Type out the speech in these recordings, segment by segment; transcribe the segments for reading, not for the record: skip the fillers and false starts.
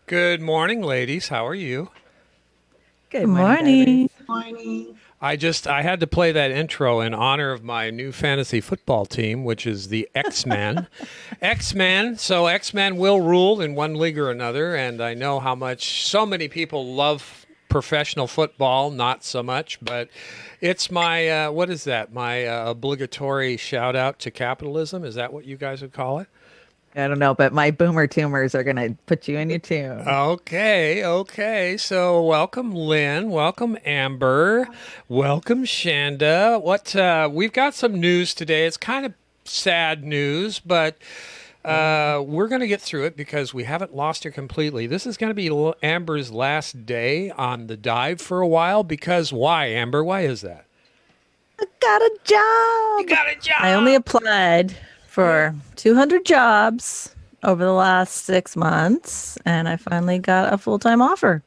Good morning, ladies. How are you? Good morning. Morning. I had to play that intro in honor of my new fantasy football team, which is the X-Men. X-Men. So X-Men will rule in one league or another, and I know how much so many people love professional football, not so much, but it's my what is that? My obligatory shout out to capitalism. Is that what you guys would call it? I don't know, but my boomer tumors are going to put you in your tune. Okay. So welcome, Lynn. Welcome, Amber. Welcome, Chanda. We've got some news today. It's kind of sad news, but we're going to get through it because we haven't lost her completely. This is going to be Amber's last day on the dive for a while. Because why, Amber? Why is that? I got a job. You got a job. I only applied for 200 jobs over the last 6 months, and I finally got a full-time offer.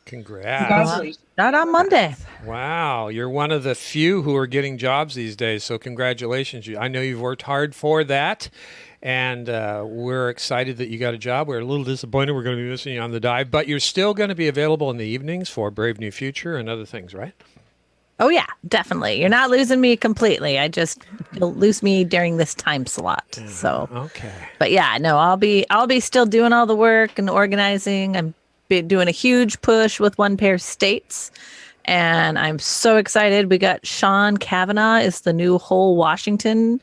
Congrats. Congratulations. Not on Monday. Wow, you're one of the few who are getting jobs these days, so congratulations. I know you've worked hard for that, and we're excited that you got a job. We're a little disappointed we're going to be missing you on the dive, but you're still going to be available in the evenings for Brave New Future and other things, right? Oh yeah, definitely. You're not losing me completely. You'll lose me during this time slot. So okay. But yeah, no, I'll be still doing all the work and organizing. I'm doing a huge push with One Pair States, and I'm so excited. We got Sean Kavanaugh is the new whole Washington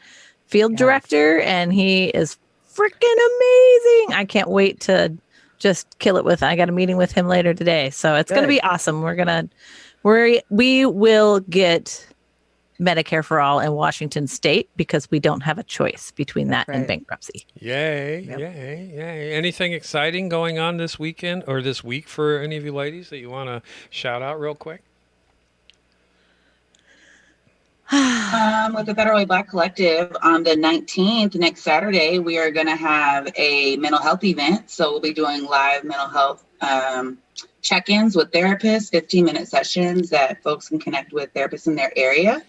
field director, and he is freaking amazing. I can't wait to just kill it with. I got a meeting with him later today, so it's going to be awesome. We will get Medicare for all in Washington State because we don't have a choice between that and bankruptcy. Yay. Anything exciting going on this weekend or this week for any of you ladies that you want to shout out real quick? With the Federal Black Collective on the 19th, next Saturday, we are going to have a mental health event. So we'll be doing live mental health check-ins with therapists, 15-minute sessions that folks can connect with therapists in their area,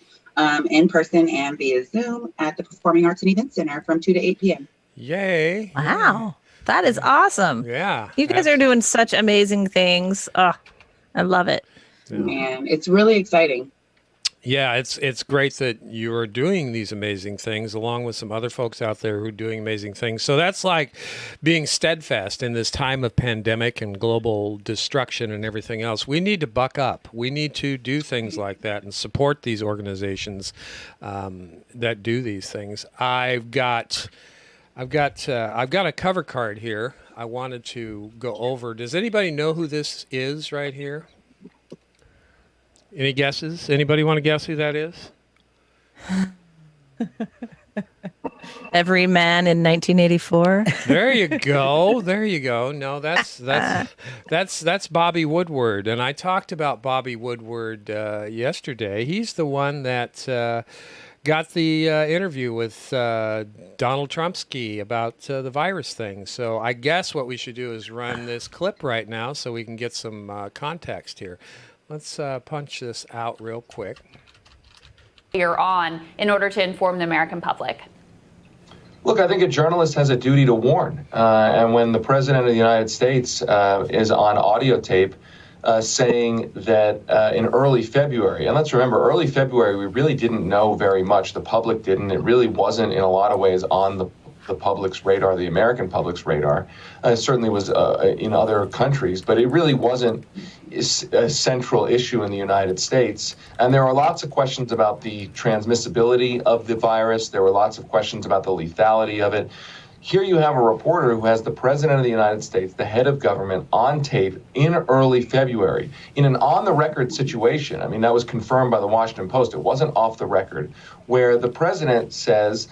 in person and via Zoom at the Performing Arts and Event Center from 2 to 8 p.m. Yay. Wow. That is awesome. Yeah. You guys are doing such amazing things. Oh, I love it. And it's really exciting. Yeah, it's great that you are doing these amazing things along with some other folks out there who are doing amazing things. So that's like being steadfast in this time of pandemic and global destruction and everything else. We need to buck up. We need to do things like that and support these organizations that do these things. I've got a cover card here. I wanted to go over. Does anybody know who this is right here? Any guesses? Anybody want to guess who that is? Every man in 1984. There you go. No, that's Bobby Woodward, and I talked about Bobby Woodward yesterday. He's the one that got the interview with Donald Trumpsky about the virus thing. So I guess what we should do is run this clip right now so we can get some context here. Let's punch this out real quick. You're on in order to inform the American public. Look, I think a journalist has a duty to warn. And when the president of the United States is on audio tape saying that in early February, and let's remember, early February, we really didn't know very much. The public didn't. It really wasn't in a lot of ways on the public's radar, the American public's radar. It certainly was in other countries, but it really wasn't a central issue in the United States. And there are lots of questions about the transmissibility of the virus. There were lots of questions about the lethality of it. Here you have a reporter who has the president of the United States, the head of government, on tape in early February in an on-the-record situation. I mean, that was confirmed by the Washington Post. It wasn't off the record, where the president says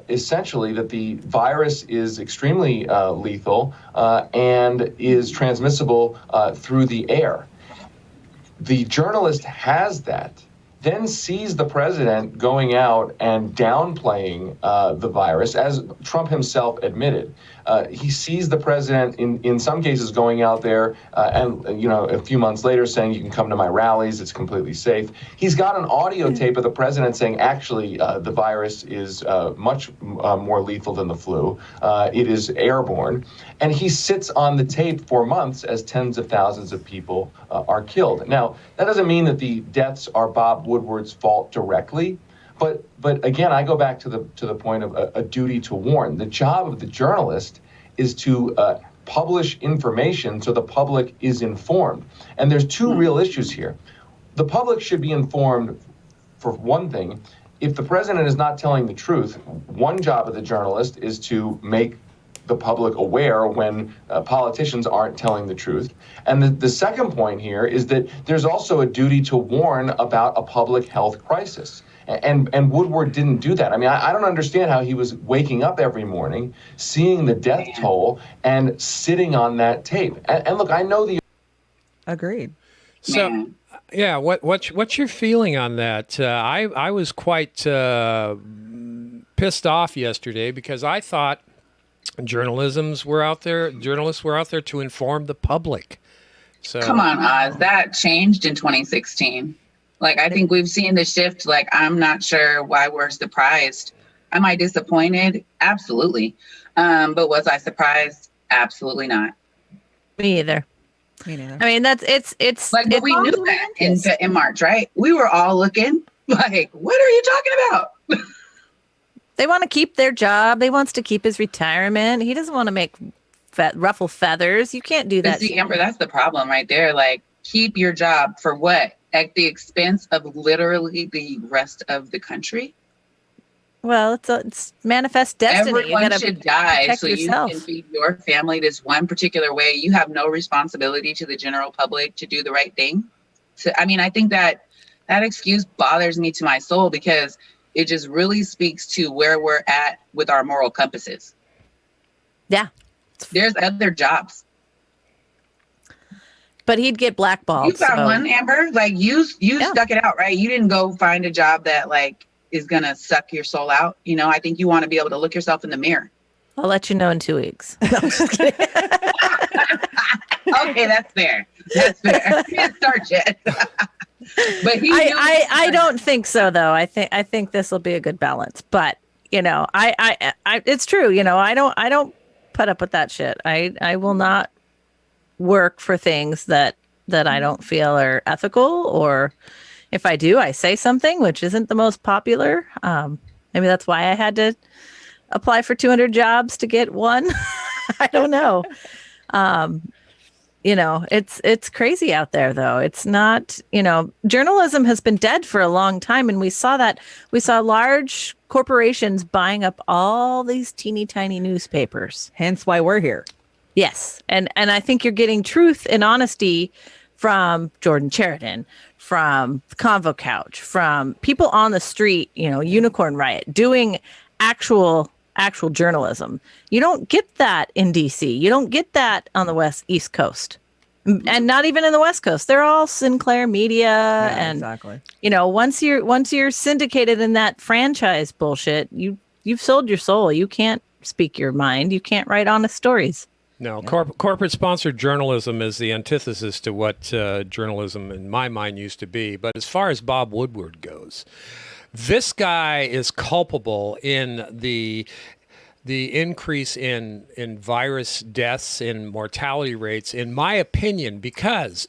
essentially that the virus is extremely lethal and is transmissible through the air. The journalist has that, then sees the president going out and downplaying the virus, as Trump himself admitted. He sees the president in some cases going out there and a few months later saying, you can come to my rallies, it's completely safe. He's got an audio tape of the president saying, actually, the virus is much more lethal than the flu. It is airborne. And he sits on the tape for months as tens of thousands of people are killed. Now, that doesn't mean that the deaths are Bob Woodward's fault directly. But again, I go back to the point of a duty to warn. The job of the journalist is to publish information so the public is informed. And there's two real issues here. The public should be informed, for one thing. If the president is not telling the truth, one job of the journalist is to make the public aware when politicians aren't telling the truth. And the second point here is that there's also a duty to warn about a public health crisis. And Woodward didn't do that. I mean, I don't understand how he was waking up every morning, seeing the death toll, and sitting on that tape. And look, I know the... Agreed. So, yeah, what's your feeling on that? I was quite pissed off yesterday because I thought journalists were out there to inform the public. So Come on, Oz. That changed in 2016. Like, I think we've seen the shift. Like, I'm not sure why we're surprised. Am I disappointed? Absolutely. But was I surprised? Absolutely not. Me either. Me neither. I mean, it's Like, but we knew that in March, right? We were all looking like, what are you talking about? They want to keep their job. They wants to keep his retirement. He doesn't want to make ruffle feathers. You can't do that. See, Amber, that's the problem right there. Like, keep your job for what? At the expense of literally the rest of the country? Well, it's manifest destiny. Everyone should die so yourself. You can feed your family this one particular way. You have no responsibility to the general public to do the right thing. So, I mean, I think that excuse bothers me to my soul because it just really speaks to where we're at with our moral compasses. Yeah. There's other jobs. But he'd get blackballed. You found one, Amber. Like you stuck it out, right? You didn't go find a job that like is gonna suck your soul out. You know, I think you want to be able to look yourself in the mirror. I'll let you know in 2 weeks. No, I'm just kidding. Okay, that's fair. That's fair. He didn't start yet. But I don't think so though. I think this will be a good balance. But I it's true. I don't put up with that shit. I will not work for things that I don't feel are ethical, or if I do, I say something which isn't the most popular. Maybe that's why I had to apply for 200 jobs to get one. I don't know. It's crazy out there though. It's not, journalism has been dead for a long time. And we saw large corporations buying up all these teeny tiny newspapers. Hence why we're here. Yes. And I think you're getting truth and honesty from Jordan Sheridan, from the Convo Couch, from people on the street, Unicorn Riot, doing actual journalism. You don't get that in DC. You don't get that on the East Coast. And not even in the West Coast. They're all Sinclair Media. Yeah, and exactly. Once you're syndicated in that franchise bullshit, you've sold your soul. You can't speak your mind. You can't write honest stories. No, corporate sponsored journalism is the antithesis to what journalism in my mind used to be. But as far as Bob Woodward goes, this guy is culpable in the increase in virus deaths and mortality rates, in my opinion, because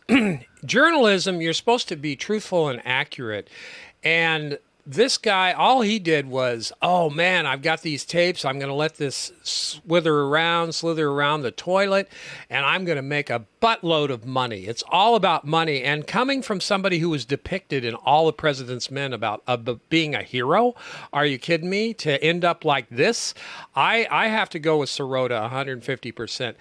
journalism, you're supposed to be truthful and accurate. And this guy, all he did was, oh man, I've got these tapes. I'm going to let this slither around the toilet, and I'm going to make a buttload of money. It's all about money. And coming from somebody who was depicted in All the President's Men about being a hero, are you kidding me? To end up like this, I have to go with Sirota 150%.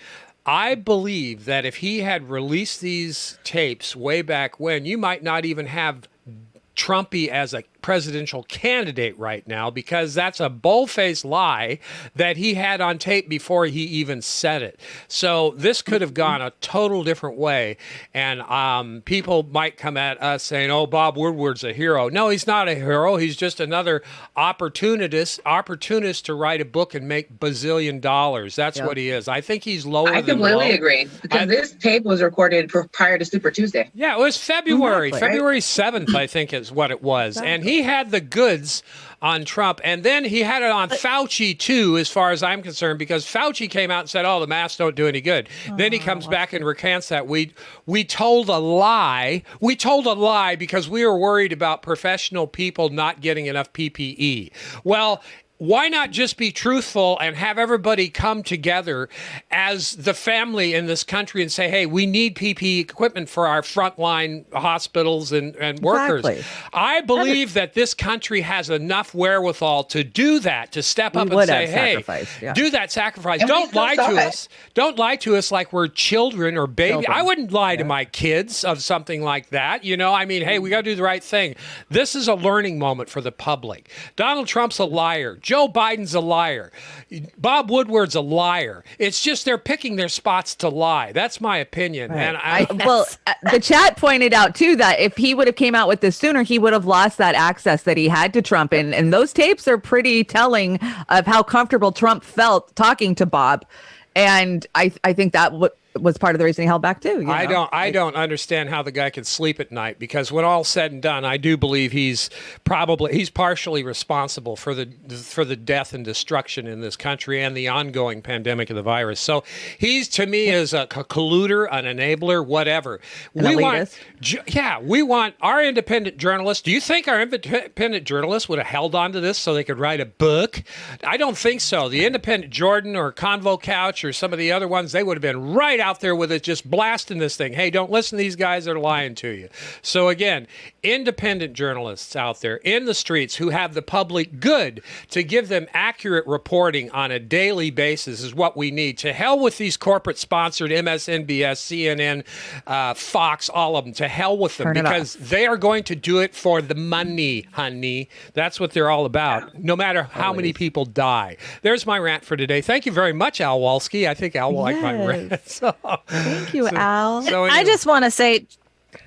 I believe that if he had released these tapes way back when, you might not even have Trumpy as a presidential candidate right now, because that's a bull-faced lie that he had on tape before he even said it. So this could have gone a total different way, and people might come at us saying, oh, Bob Woodward's a hero. No, he's not a hero. He's just another opportunist to write a book and make bazillion dollars. That's what he is. I think he's lower I than completely low. agree, because this tape was recorded prior to Super Tuesday. Yeah, it was February. Exactly. February 7th, I think is what it was. And he had the goods on Trump. And then he had it on Fauci, too, as far as I'm concerned, because Fauci came out and said, oh, the masks don't do any good. Then he comes back and recants that. We told a lie. We told a lie because we were worried about professional people not getting enough PPE. Well, why not just be truthful and have everybody come together as the family in this country and say, hey, we need PPE equipment for our frontline hospitals and workers. Exactly. I believe that this country has enough wherewithal to do that, to step up and would say, have hey, sacrificed, yeah. do that sacrifice. And we Don't still lie saw to it. us. Don't lie to us like we're children or babies. Children. I wouldn't lie to my kids of something like that. You know, I mean, hey, we got to do the right thing. This is a learning moment for the public. Donald Trump's a liar. Joe Biden's a liar. Bob Woodward's a liar. It's just they're picking their spots to lie. That's my opinion. Right. And Well, the chat pointed out too that if he would have came out with this sooner, he would have lost that access that he had to Trump, and those tapes are pretty telling of how comfortable Trump felt talking to Bob, and I think that was part of the reason he held back too. I don't understand how the guy can sleep at night, because when all's said and done, I do believe he's partially responsible for the death and destruction in this country and the ongoing pandemic of the virus. So he's, to me, is a colluder, an enabler, whatever. We want our independent journalists. Do you think our independent journalists would have held on to this so they could write a book? I don't think so. The Independent Jordan or Convo Couch or some of the other ones, they would have been right out there with it, just blasting this thing. Hey, don't listen to these guys that are lying to you. So again, independent journalists out there in the streets who have the public good to give them accurate reporting on a daily basis is what we need. To hell with these corporate sponsored MSNBS, CNN, Fox, all of them. To hell with them, Turn it because they are going to do it for the money, honey. That's what they're all about, no matter how many people die. There's my rant for today. Thank you very much, Al Walsky. I think Al will like my rant. So, Thank you, Al. so I anyway. just want to say,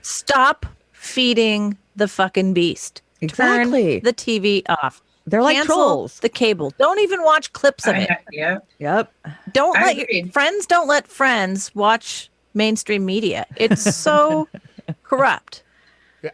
stop feeding the fucking beast. Exactly. Turn the TV off. They're like Cancel trolls. the cable. Don't even watch clips of it. Yeah. Yep. Don't I let your agree. friends don't let friends watch mainstream media. It's so corrupt.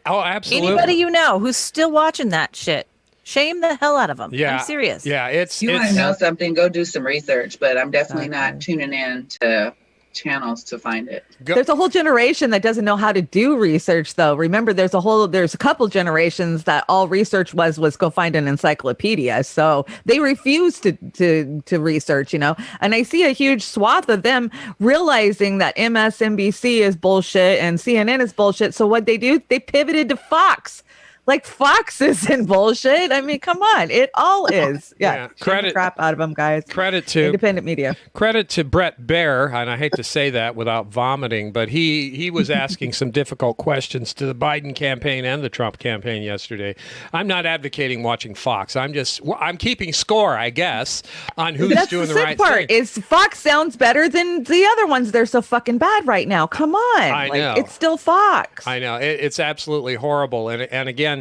Oh, absolutely. Anybody you know who's still watching that shit, shame the hell out of them. Yeah, I'm serious. Yeah, You want to know something? Go do some research, but I'm definitely not tuning in to channels to find it. There's a whole generation that doesn't know how to do research, though. Remember, there's a couple generations that all research was go find an encyclopedia. So they refuse to research, you know. And I see a huge swath of them realizing that MSNBC is bullshit and CNN is bullshit. So what they do, they pivoted to Fox. Like Fox isn't bullshit. I mean, come on, it all is. Yeah, Credit crap out of them, guys. Credit to independent media. Credit to Brett Baer, and I hate to say that without vomiting, but he was asking some difficult questions to the Biden campaign and the Trump campaign yesterday. I'm not advocating watching Fox. I'm keeping score, I guess, on who's That's doing the the sick right part. thing. Is Fox sounds better than the other ones. They're so fucking bad right now. Come on, I know. It's still Fox. I know it's absolutely horrible, and again,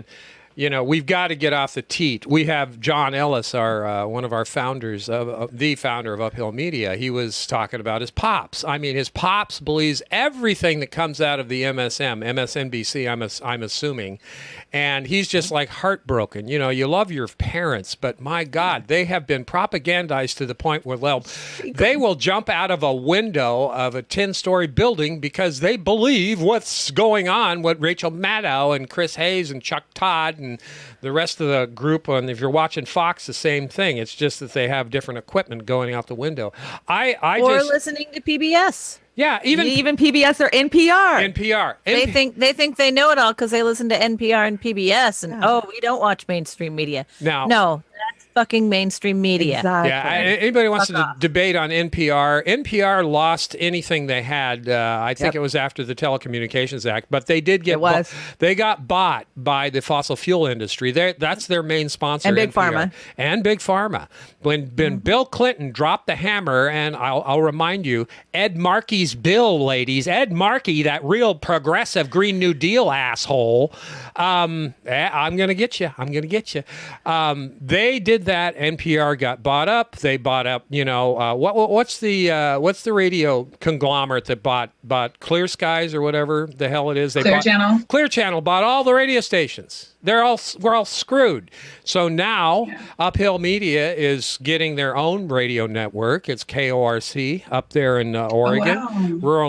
you know, we've got to get off the teat. We have John Ellis, our one of our founders, the founder of Uphill Media. He was talking about his pops. I mean, his pops believes everything that comes out of the MSNBC. I'm assuming, and he's just like heartbroken. You know, you love your parents, but my God, they have been propagandized to the point where they will jump out of a window of a 10-story building because they believe what's going on. What Rachel Maddow and Chris Hayes and Chuck Todd and the rest of the group. And if you're watching Fox, the same thing. It's just that they have different equipment going out the window. Or listening to PBS. Yeah, even PBS or NPR. NPR. They think they know it all because they listen to NPR and PBS, and we don't watch mainstream media. No, that's fucking mainstream media. Exactly. Yeah, anybody wants to debate on NPR? NPR lost anything they had. I think it was after the Telecommunications Act, but they did get. They got bought by the fossil fuel industry. That's their main sponsor. And Big NPR. Pharma. And Big Pharma. When Bill Clinton dropped the hammer, and I'll remind you, Ed Markey's bill, ladies. Ed Markey, that real progressive Green New Deal asshole. I'm gonna get you. They did that. NPR got bought up. They bought up. What's the radio conglomerate that bought Clear Skies or whatever the hell it is? Clear Channel bought all the radio stations. We're all screwed. So now Uphill Media is getting their own radio network. It's KORC up there in Oregon. Wow.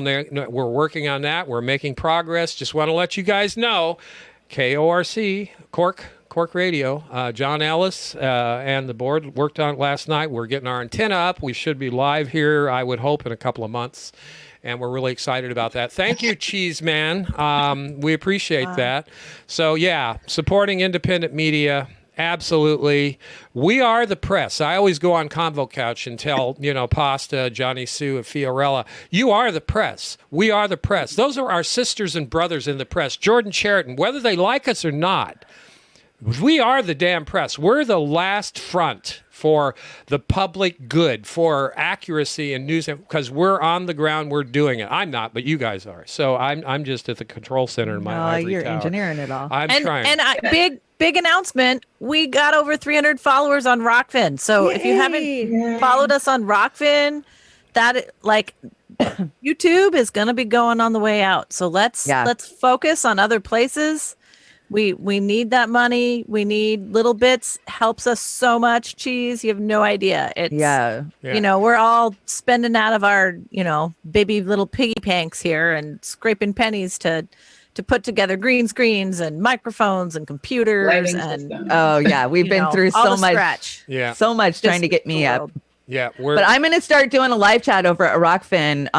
We're working on that. We're making progress. Just want to let you guys know, KORC, Cork Radio, John Ellis and the board worked on it last night. We're getting our antenna up. We should be live here, I would hope, in a couple of months. And we're really excited about that. Thank you, Cheese Man. We appreciate that. So, yeah, supporting independent media. Absolutely. We are the press. I always go on Convo Couch and tell, Pasta, Johnny Sue, and Fiorella, you are the press. We are the press. Those are our sisters and brothers in the press. Jordan Chariton, whether they like us or not, we are the damn press. We're the last front for the public good, for accuracy and news, because we're on the ground, we're doing it. I'm not, but you guys are. So I'm just at the control center in my ivory you're tower. engineering it all. I'm trying. And big announcement. We got over 300 followers on Rockfin. So if you haven't followed us on Rockfin, YouTube is going to be going on the way out. So let's focus on other places. We need that money. We need little bits. Helps us so much. Cheese, you have no idea. It's we're all spending out of our baby little piggy banks here and scraping pennies to put together green screens and microphones and computers we've been through so much. Scratch. Yeah, so much trying to get me up. Yeah, but I'm going to start doing a live chat over at Rockfin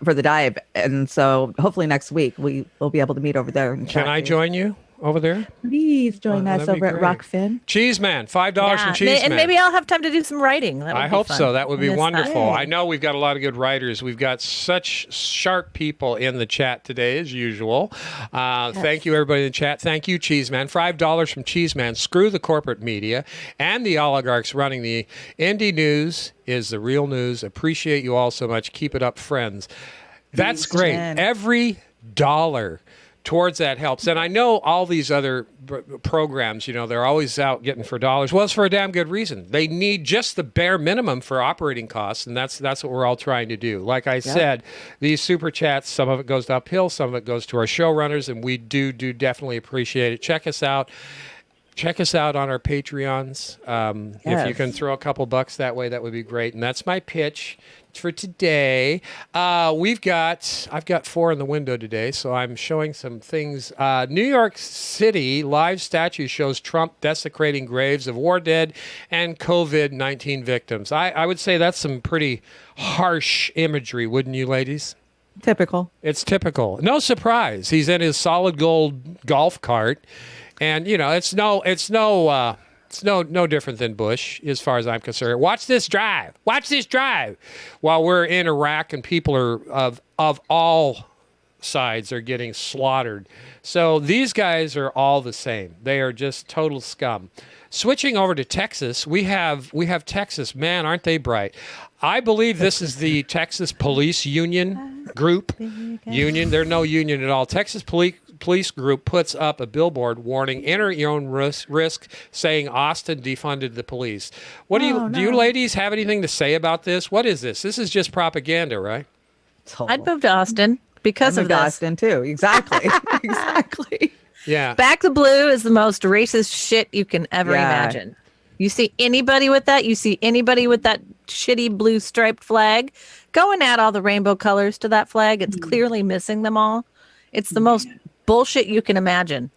for the dive, and so hopefully next week we will be able to meet over there. And can I join you over there? Please join us over at Rockfin. Cheese Man, $5 from Cheese Man. And maybe I'll have time to do some writing. I hope so. That would be wonderful. I know we've got a lot of good writers. We've got such sharp people in the chat today, as usual. Thank you, everybody in the chat. Thank you, Cheese Man. $5 from Cheese Man. Screw the corporate media and the oligarchs running the indie news is the real news. Appreciate you all so much. Keep it up, friends. That's great. Every dollar towards that helps. And I know all these other programs, they're always out getting for dollars. Well, it's for a damn good reason. They need just the bare minimum for operating costs, and that's what we're all trying to do. Like I said, these super chats, some of it goes to Uphill, some of it goes to our showrunners, and we do definitely appreciate it. Check us out. Check us out on our Patreons. If you can throw a couple bucks that way, that would be great. And that's my pitch for today. I've got 4 in the window today, so I'm showing some things. New York City live statue shows Trump desecrating graves of war dead and COVID-19 victims. I would say that's some pretty harsh imagery, wouldn't you, ladies? Typical. It's typical. No surprise. He's in his solid gold golf cart. And it's no different than Bush, as far as I'm concerned. Watch this drive. While we're in Iraq and people are of all sides are getting slaughtered. So these guys are all the same. They are just total scum. Switching over to Texas, we have Texas. Man, aren't they bright? I believe this is the Texas Police Union group. They're no union at all. Texas Police Group puts up a billboard warning, enter your own risk, saying Austin defunded the police. Do you ladies have anything to say about this? What is this? This is just propaganda, right? I'd move to Austin because of this. Austin too. Exactly. Exactly. Yeah. Back to Blue is the most racist shit you can ever imagine. You see anybody with that? You see anybody with that shitty blue striped flag? Go and add all the rainbow colors to that flag. It's clearly missing them all. It's the most bullshit you can imagine.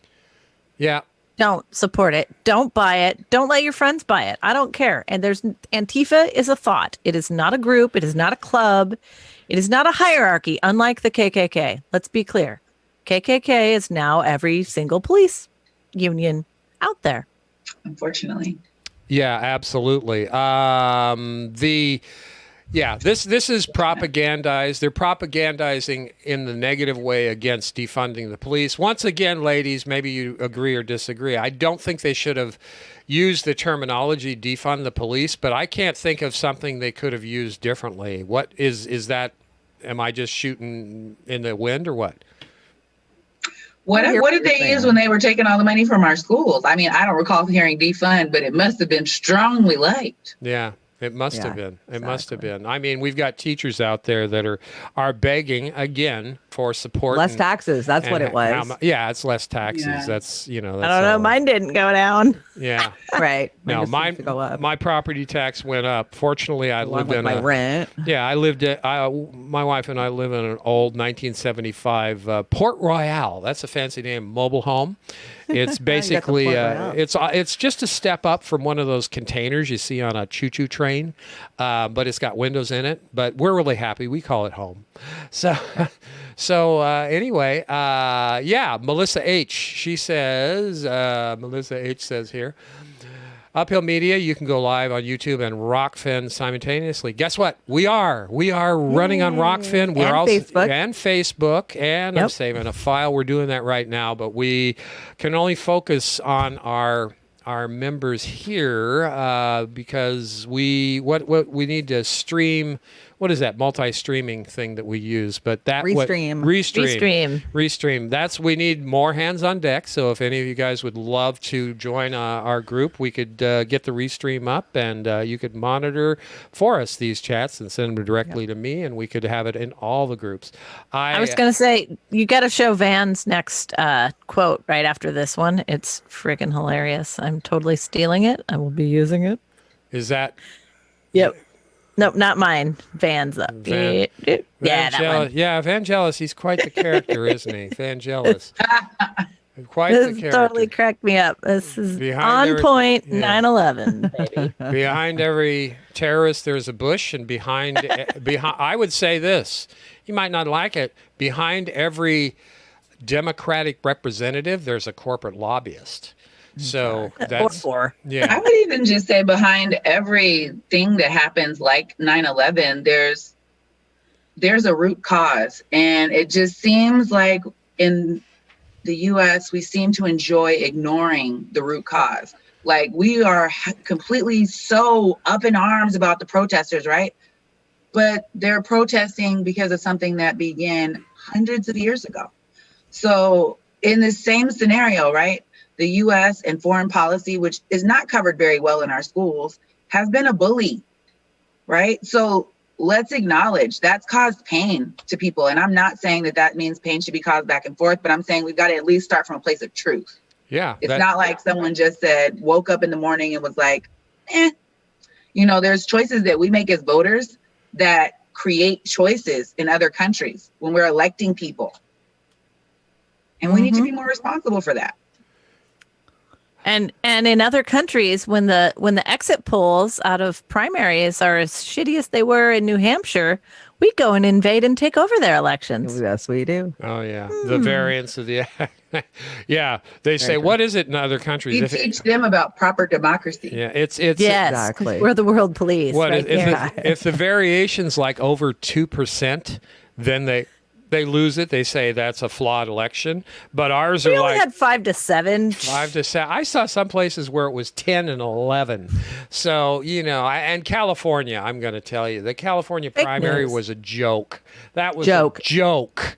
Yeah. Don't support it. Don't buy it. Don't let your friends buy it. I don't care. And there's Antifa is a thought. It is not a group. It is not a club. It is not a hierarchy, unlike the KKK. Let's be clear. KKK is now every single police union out there. Unfortunately. Yeah, absolutely. This is propagandized. They're propagandizing in the negative way against defunding the police. Once again, ladies, maybe you agree or disagree. I don't think they should have used the terminology defund the police, but I can't think of something they could have used differently. What is that? Am I just shooting in the wind or what? What did they use when they were taking all the money from our schools? I mean, I don't recall hearing defund, but it must have been strongly liked. Yeah. It must have been. It must have been. I mean, we've got teachers out there that are begging again for support. Less taxes. That's what it was. It's less taxes. Yeah. That's I don't know. Mine didn't go down. Yeah. Right. No, my property tax went up. Fortunately, I lived in my rent. Yeah, my wife and I live in an old 1975 Port Royale. That's a fancy name, mobile home. It's basically it's just a step up from one of those containers you see on a choo-choo train, but it's got windows in it. But we're really happy. We call it home. So anyway, Melissa H. She says, Melissa H. says here, Uphill Media, you can go live on YouTube and Rockfin simultaneously. Guess what? We are running on Rockfin. We're Facebook. And I'm saving a file. We're doing that right now, but we can only focus on our members here because we need to stream. What is that multi-streaming thing that we use? But that Restream. We need more hands on deck. So if any of you guys would love to join our group, we could get the Restream up, and you could monitor for us these chats and send them directly to me, and we could have it in all the groups. I was going to say, you got to show Van's next quote right after this one. It's freaking hilarious. I'm totally stealing it. I will be using it. Is that? Yep. Nope, not mine. Van's up. That one. Yeah, Vangelis, he's quite the character, isn't he? Vangelis. Quite this the character. Totally cracked me up. This is on point 9/11, baby. Behind every terrorist, there's a bush, and behind, I would say this. You might not like it. Behind every Democratic representative, there's a corporate lobbyist. So that's I would even just say behind everything that happens like 9/11, there's a root cause. And it just seems like in the US, we seem to enjoy ignoring the root cause. Like we are completely so up in arms about the protesters, right? But they're protesting because of something that began hundreds of years ago. So in the same scenario, right? The U.S. and foreign policy, which is not covered very well in our schools, has been a bully, right? So let's acknowledge that's caused pain to people. And I'm not saying that means pain should be caused back and forth, but I'm saying we've got to at least start from a place of truth. Yeah. It's not like someone just woke up in the morning and was like, there's choices that we make as voters that create choices in other countries when we're electing people. And we need to be more responsible for that. And in other countries, when the exit polls out of primaries are as shitty as they were in New Hampshire, we go and invade and take over their elections. Yes, we do. Oh yeah, the variants of the yeah. They say, what is it in other countries? We teach them about proper democracy. Yeah, it's yes, exactly. We're the world police. What right if the variation's like over 2%, then they lose it. They say that's a flawed election. But ours we are only like had 5 to 7. 5 to 7. I saw some places where it was 10 and 11. So, and California, I'm going to tell you, the California primary was a joke. That was a joke.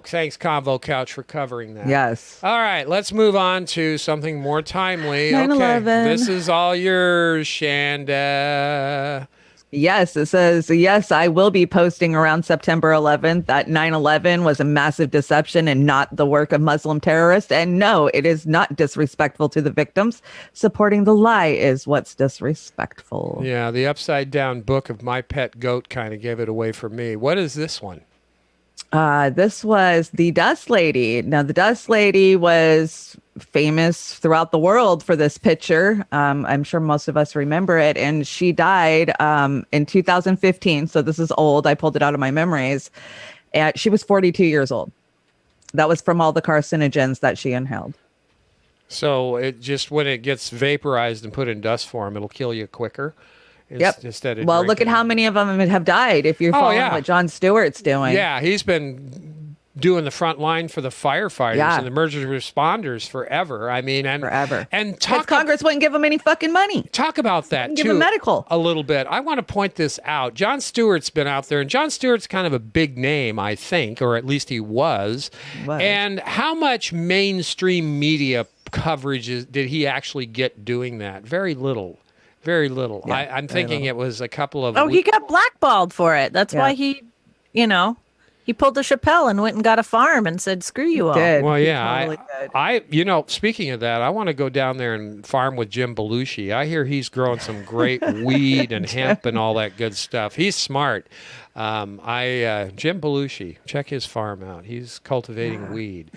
Thanks, Convo Couch, for covering that. Yes. All right, let's move on to something more timely. 9/11. Okay, this is all yours, Chanda. Yes, it says, yes, I will be posting around September 11th that 9/11 was a massive deception and not the work of Muslim terrorists. And no, it is not disrespectful to the victims. Supporting the lie is what's disrespectful. Yeah, the upside down book of My Pet Goat kind of gave it away for me. What is this one? This was the Dust Lady. Now, the Dust Lady was famous throughout the world for this picture. I'm sure most of us remember it. And she died in 2015. So this is old. I pulled it out of my memories. And she was 42 years old. That was from all the carcinogens that she inhaled. So it just when it gets vaporized and put in dust form, it'll kill you quicker. Yep. Instead of well, look at drinking. how many of them have died if you're following what Jon Stewart's doing. Yeah, he's been doing the front line for the firefighters and the emergency responders forever. I mean, and forever. And Congress wouldn't give them any fucking money. Talk about that give too. them medical a little bit. I want to point this out. Jon Stewart's been out there, and Jon Stewart's kind of a big name, I think, or at least he was. And how much mainstream media coverage did he actually get doing that? Very little. Very little. Yeah, I'm thinking it was a couple of. Oh, he got blackballed for it. That's why he, he pulled a Chappelle and went and got a farm and said, "Screw you all." Well, yeah, I, speaking of that, I want to go down there and farm with Jim Belushi. I hear he's growing some great weed and hemp and all that good stuff. He's smart. Jim Belushi, check his farm out. He's cultivating weed.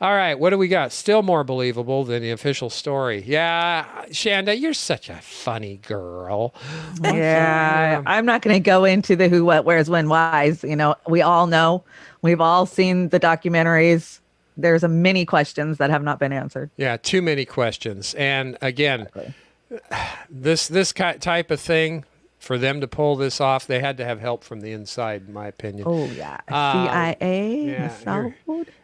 All right, what do we got? Still more believable than the official story. Yeah, Chanda, you're such a funny girl. Yeah, I'm not going to go into the who, what, where's, when, why's. We all know. We've all seen the documentaries. There's a many questions that have not been answered. Yeah, too many questions. And again, this type of thing, for them to pull this off, they had to have help from the inside, in my opinion. Oh, yeah. CIA.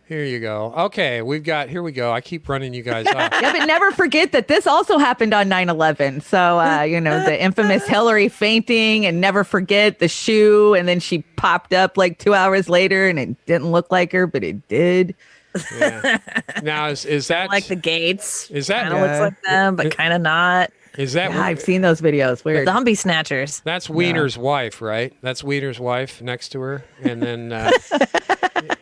Here you go. Okay, here we go. I keep running you guys off. Yeah, but never forget that this also happened on 9/11. So, the infamous Hillary fainting, and never forget the shoe. And then she popped up like 2 hours later and it didn't look like her, but it did. Yeah. Now, is that like the Gates? Is that kind of looks like them, but kind of not? Is that? I've seen those videos. Weird. The zombie snatchers. That's Wiener's wife, right? That's Wiener's wife next to her, and then.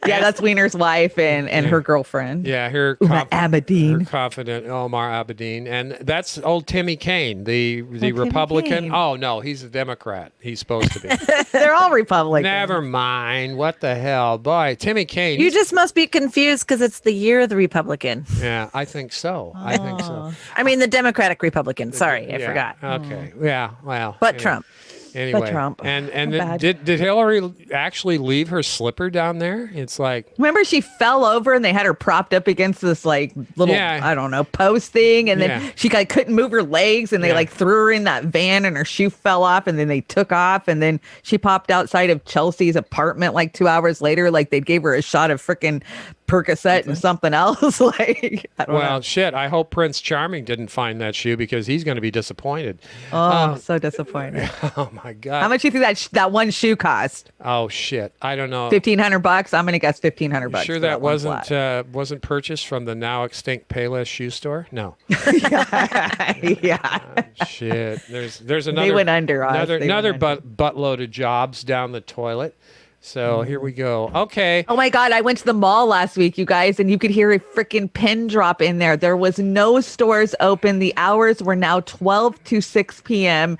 That's Wiener's wife and her girlfriend. Yeah, her Abedin. Her confidant Omar Abedin, and that's old Timmy Kaine, the Republican. Kaine. Oh no, he's a Democrat. He's supposed to be. They're all Republicans. Never mind. What the hell, boy, Timmy Kaine. You just must be confused because it's the year of the Republican. Yeah, I think so. I think so. I mean, the Democratic Republican. Sorry, I forgot. Okay. Yeah. Well. But Trump. Anyway, but Trump. And did Hillary actually leave her slipper down there? It's like, remember she fell over and they had her propped up against this like little I don't know post thing, and then she couldn't move her legs, and they threw her in that van and her shoe fell off, and then they took off, and then she popped outside of Chelsea's apartment like 2 hours later, like they gave her a shot of freaking Percocet and something else. I don't know. Shit. I hope Prince Charming didn't find that shoe because he's going to be disappointed. Oh, so disappointed. Oh my God. How much do you think that one shoe cost? Oh shit. I don't know. $1,500. I'm going to guess $1,500. Sure that wasn't purchased from the now extinct Payless shoe store? No. Yeah. Shit. There's another. They went under. Another buttload of jobs down the toilet. So here we go. Okay. Oh my God. I went to the mall last week, you guys, and you could hear a freaking pin drop in there. There was no stores open. The hours were now 12 to 6 p.m.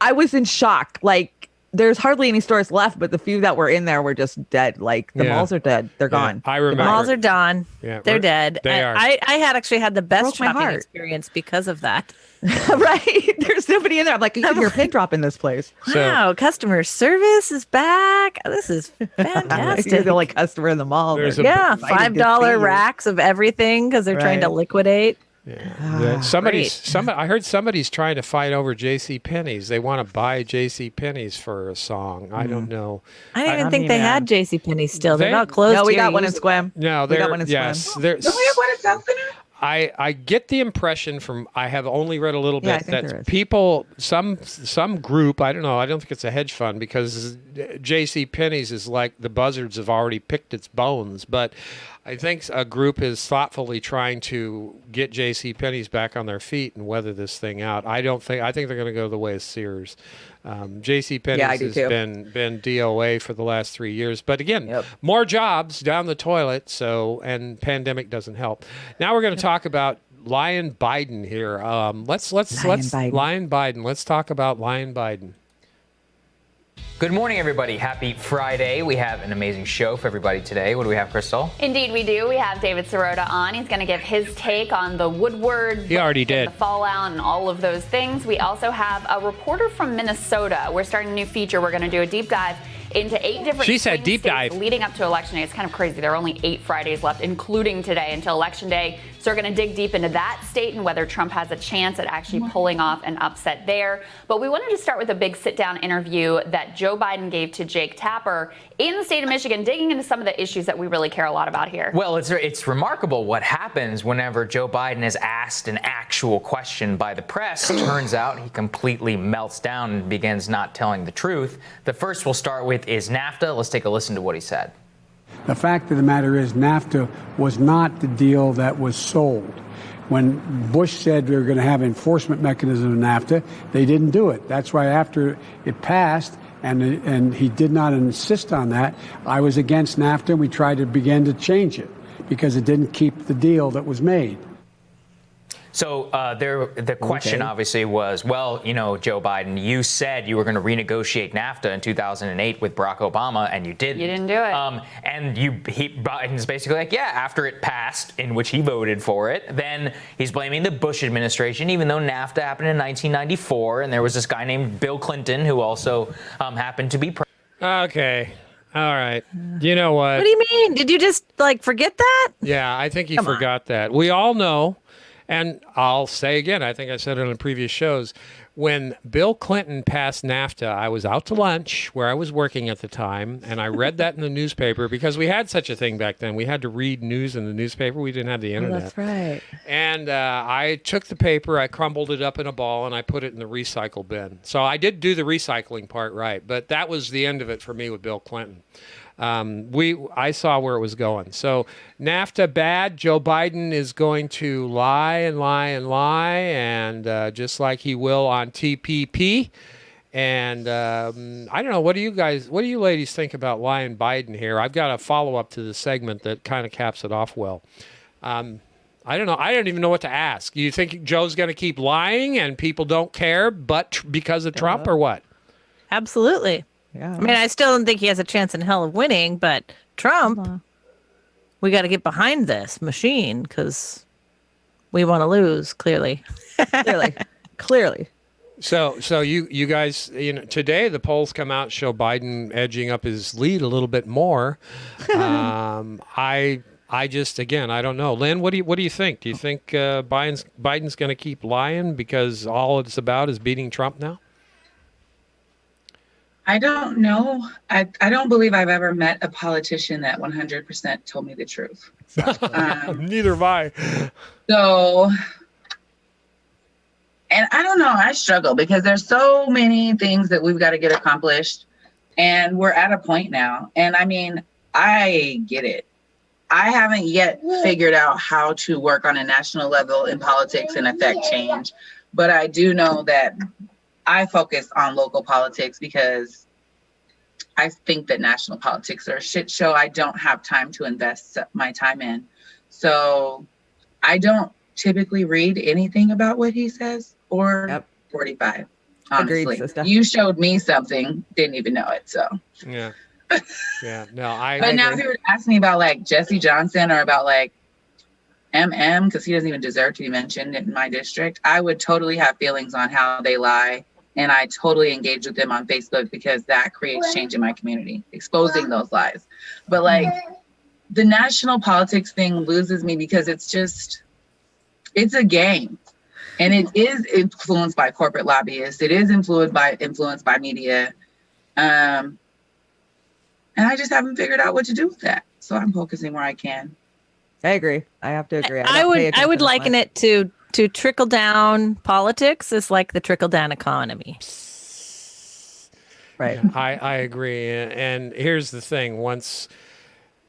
I was in shock. Like, there's hardly any stores left, but the few that were in there were just dead. Like, the malls are dead. They're gone. I remember. The malls are done. Yeah, they're dead. They are. I had actually had the best Broke my shopping heart. experience because of that. Right? There's nobody in there. I'm like, you can hear a pin drop in this place. Wow, customer service is back. This is fantastic. You're the only customer in the mall. $5 racks of everything because they're trying to liquidate. Yeah. I heard somebody's trying to fight over J.C. Penney's. They want to buy J.C. Penney's for a song. I don't know. I didn't even think they had J.C. Penney's still. They're not closed. No, we got one in Squam. No, we got one in yes. Squam. Don't we have one in South Center? I get the impression from, I have only read a little bit that people, some group, I don't know, I don't think it's a hedge fund because J.C. Penney's is like the buzzards have already picked its bones, but I think a group is thoughtfully trying to get J.C. Penney's back on their feet and weather this thing out. I think they're going to go the way of Sears. J.C. Penney's has been DOA for the last 3 years, but again, more jobs down the toilet. And pandemic doesn't help. Now we're going to talk about Lion Biden here. Lion Biden. Let's talk about Lion Biden. Good morning, everybody. Happy Friday. We have an amazing show for everybody today. What do we have, Crystal? Indeed, we do. We have David Sirota on. He's going to give his take on the Woodward. He already did. The fallout and all of those things. We also have a reporter from Minnesota. We're starting a new feature. We're going to do a deep dive into 8 different She said swing deep states dive. leading up to Election Day. It's kind of crazy. There are only 8 Fridays left, including today, until Election Day. So we're going to dig deep into that state and whether Trump has a chance at actually pulling off an upset there. But we wanted to start with a big sit-down interview that Joe Biden gave to Jake Tapper in the state of Michigan, digging into some of the issues that we really care a lot about here. Well, it's remarkable what happens whenever Joe Biden is asked an actual question by the press. Turns out he completely melts down and begins not telling the truth. The first we'll start with is NAFTA. Let's take a listen to what he said. The fact of the matter is NAFTA was not the deal that was sold. When Bush said we were going to have enforcement mechanism in NAFTA, they didn't do it. That's why after it passed, and he did not insist on that, I was against NAFTA, and we tried to begin to change it because it didn't keep the deal that was made. So the question obviously was, well, you know, Joe Biden, you said you were going to renegotiate NAFTA in 2008 with Barack Obama, and you didn't. You didn't do it. And Biden's basically like, yeah, after it passed, in which he voted for it, then he's blaming the Bush administration, even though NAFTA happened in 1994, and there was this guy named Bill Clinton who also happened to be president. Okay. All right. You know what? What do you mean? Did you just forget that? Yeah, I think he forgot that. We all know, and I'll say again, I think I said it on previous shows, when Bill Clinton passed NAFTA, I was out to lunch where I was working at the time, and I read that in the newspaper because we had such a thing back then. We had to read news in the newspaper. We didn't have the internet. That's right. And I took the paper, I crumbled it up in a ball, and I put it in the recycle bin. So I did do the recycling part right, but that was the end of it for me with Bill Clinton. I saw where it was going. So NAFTA bad. Joe Biden is going to lie and lie and lie, and just like he will on TPP. And I don't know. What do you ladies think about lying Biden here? I've got a follow up to the segment that kind of caps it off well. I don't know. I don't even know what to ask. You think Joe's going to keep lying and people don't care, but because of Trump or what? Absolutely. Yeah. I mean, I still don't think he has a chance in hell of winning, but Trump, we got to get behind this machine because we want to lose, clearly. Clearly. So you guys, today the polls come out show Biden edging up his lead a little bit more. I just, again, I don't know. Lynn, what do you think? Do you think Biden's going to keep lying because all it's about is beating Trump now? I don't know. I don't believe I've ever met a politician that 100% told me the truth. Neither have I. So, and I don't know, I struggle because there's so many things that we've got to get accomplished, and we're at a point now. And I mean, I get it. I haven't yet figured out how to work on a national level in politics and affect change, but I do know that I focus on local politics because I think that national politics are a shit show. I don't have time to invest my time in. So I don't typically read anything about what he says or 45. Honestly, Agreed, sister. You showed me something, didn't even know it. So Yeah. No, But now if you were to ask me about Jesse Johnson or about MM, because he doesn't even deserve to be mentioned in my district, I would totally have feelings on how they lie. And I totally engage with them on Facebook because that creates change in my community, exposing those lies. But the national politics thing loses me because it's a game. And it is influenced by corporate lobbyists. It is influenced by media. And I just haven't figured out what to do with that. So I'm focusing where I can. I agree. I have to agree. I would liken it to trickle down politics is like the trickle down economy. Right. Yeah, I agree. And here's the thing. What's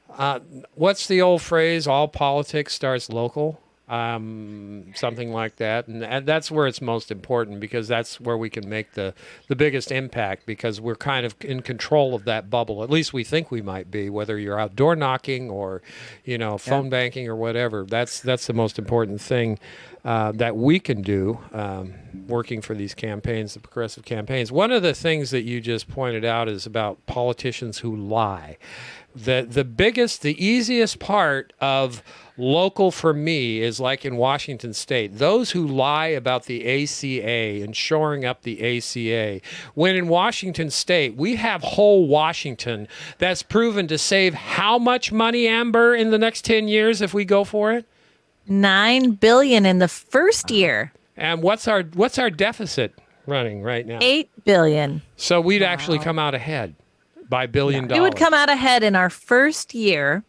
the old phrase? All politics starts local. Something like that. And that's where it's most important because that's where we can make the biggest impact because we're kind of in control of that bubble. At least we think we might be, whether you're outdoor knocking or, phone banking or whatever. That's the most important thing. that we can do working for these campaigns, the progressive campaigns. One of the things that you just pointed out is about politicians who lie. The biggest, the easiest part of local for me is like in Washington State, those who lie about the ACA and shoring up the ACA. When in Washington State, we have whole Washington that's proven to save how much money, Amber, in the next 10 years if we go for it? $9 billion in the first year. And what's our deficit running right now? $8 billion. So we'd actually come out ahead by $1 billion. We would come out ahead in our first year.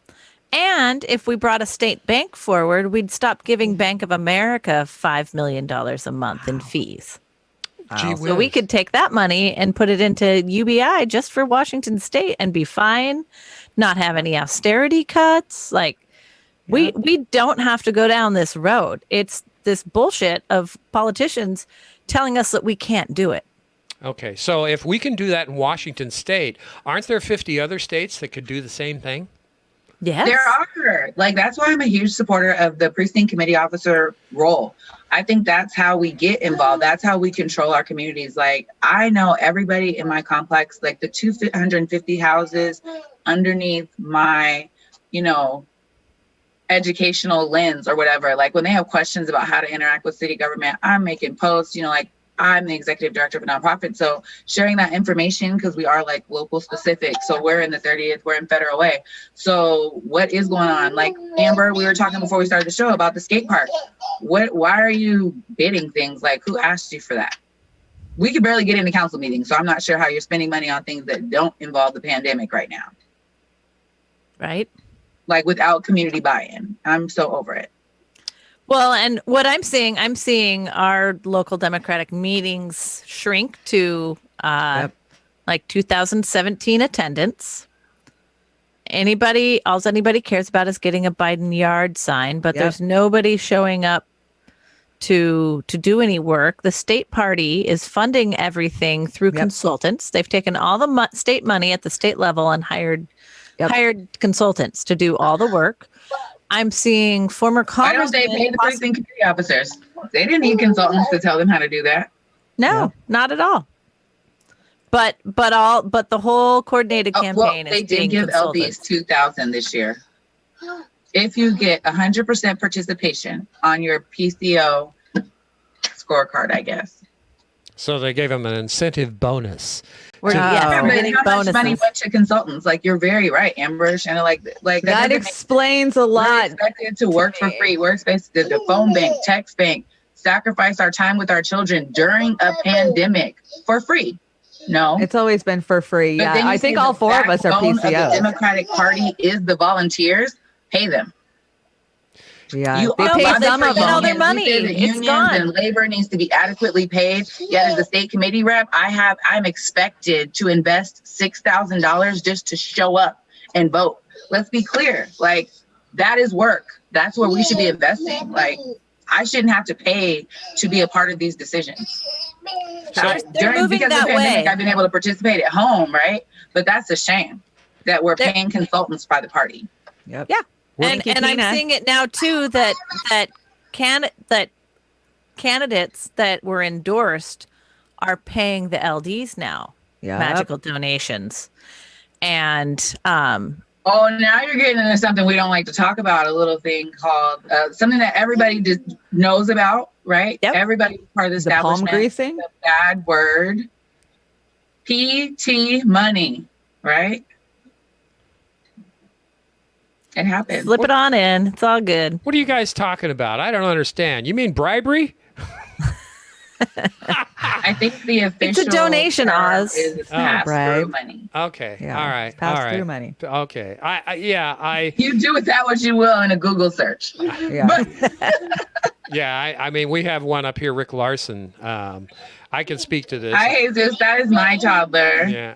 And if we brought a state bank forward, we'd stop giving Bank of America $5 million a month in fees. Gee So we whiz. could take that money and put it into UBI just for Washington State and be fine, not have any austerity cuts. Like we don't have to go down this road. It's this bullshit of politicians telling us that we can't do it. Okay, so if we can do that in Washington State, aren't there 50 other states that could do the same thing? Yes. There are. Like, that's why I'm a huge supporter of the precinct committee officer role. I think that's how we get involved. That's how we control our communities. Like, I know everybody in my complex, like the 250 houses underneath my, educational lens or whatever. Like, when they have questions about how to interact with city government, I'm making posts, like, I'm the executive director of a nonprofit. So sharing that information, because we are like local specific. So we're in the 30th, we're in Federal Way. So what is going on? Like, Amber, we were talking before we started the show about the skate park. Why are you bidding things? Like, who asked you for that? We could barely get into council meetings. So I'm not sure how you're spending money on things that don't involve the pandemic right now. Right. Like, without community buy-in. I'm so over it. Well, and what I'm seeing our local Democratic meetings shrink to like 2017 attendance. All anybody cares about is getting a Biden yard sign, but there's nobody showing up to do any work. The state party is funding everything through consultants. They've taken all the state money at the state level and hired consultants to do all the work. I'm seeing former Why don't congressmen. they pay the precinct committee officers? They didn't need consultants to tell them how to do that. No, not at all. But the whole coordinated campaign they is did being give consultants. LDs $2,000 this year. If you get 100% participation on your PCO scorecard, I guess. So they gave them an incentive bonus. We're Yeah, but getting how bonuses. much money went to consultants? Like, you're very right, Amber. And like That doesn't make explains a We're lot. expected to work for free. We're expected to phone bank, text bank, sacrifice our time with our children during a pandemic for free. No. It's always been for free. But Yeah, then you I see think the all four of us are backbone of the PCOs. Democratic Party is the volunteers. Pay them. Yeah, You they are pay lobbying some for of You know, them. their unions. money. You say that It's unions gone. and labor needs to be adequately paid. Yet as a state committee rep, I'm expected to invest $6,000 just to show up and vote. Let's be clear. Like, that is work. That's where we should be investing. Like, I shouldn't have to pay to be a part of these decisions. They're moving Because that of the pandemic, way. I've been able to participate at home, right? But that's a shame that we're paying consultants by the party. Yep. Yeah. Thank you, And I'm Tina. seeing it now too that candidates that were endorsed are paying the LDs now. Yep. Magical donations. And Oh, now you're getting into something we don't like to talk about, a little thing called something that everybody just knows about, right? Yep. Everybody's part of the The palm establishment. greasing? The bad word. PT money, right? It happened. slip it on in. It's all good. What are you guys talking about? I don't understand. You mean bribery? I think the official donation, term Oz. is pass right. through money. Okay. Yeah, All right. pass all right. through money. Okay. I You do with that what you will in a Google search. Yeah. But yeah, I mean, we have one up here, Rick Larson. I can speak to this. Hi, Jesus. That is my toddler. Yeah,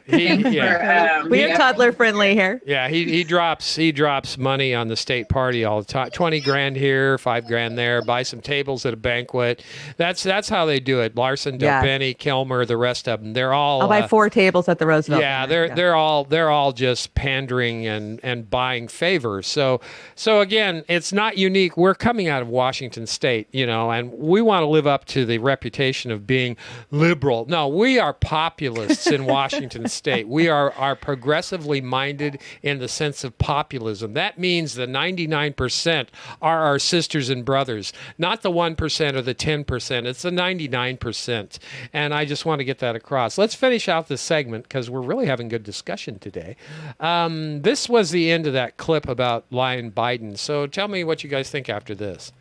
We're toddler friendly here. Yeah, he drops money on the state party all the time. 20 grand here, 5 grand there. Buy some tables at a banquet. That's how they do it. Larson, Delpenny, Kilmer, the rest of them. They're all. I'll buy 4 tables at the Roosevelt. Yeah, they're all just pandering and buying favors. So again, it's not unique. We're coming out of Washington State, and we want to live up to the reputation of being liberal. No, we are populists in Washington State. We are progressively minded in the sense of populism. That means the 99% are our sisters and brothers, not the 1% or the 10%. It's the 99%. And I just want to get that across. Let's finish out this segment because we're really having good discussion today. This was the end of that clip about lying Biden. So tell me what you guys think after this.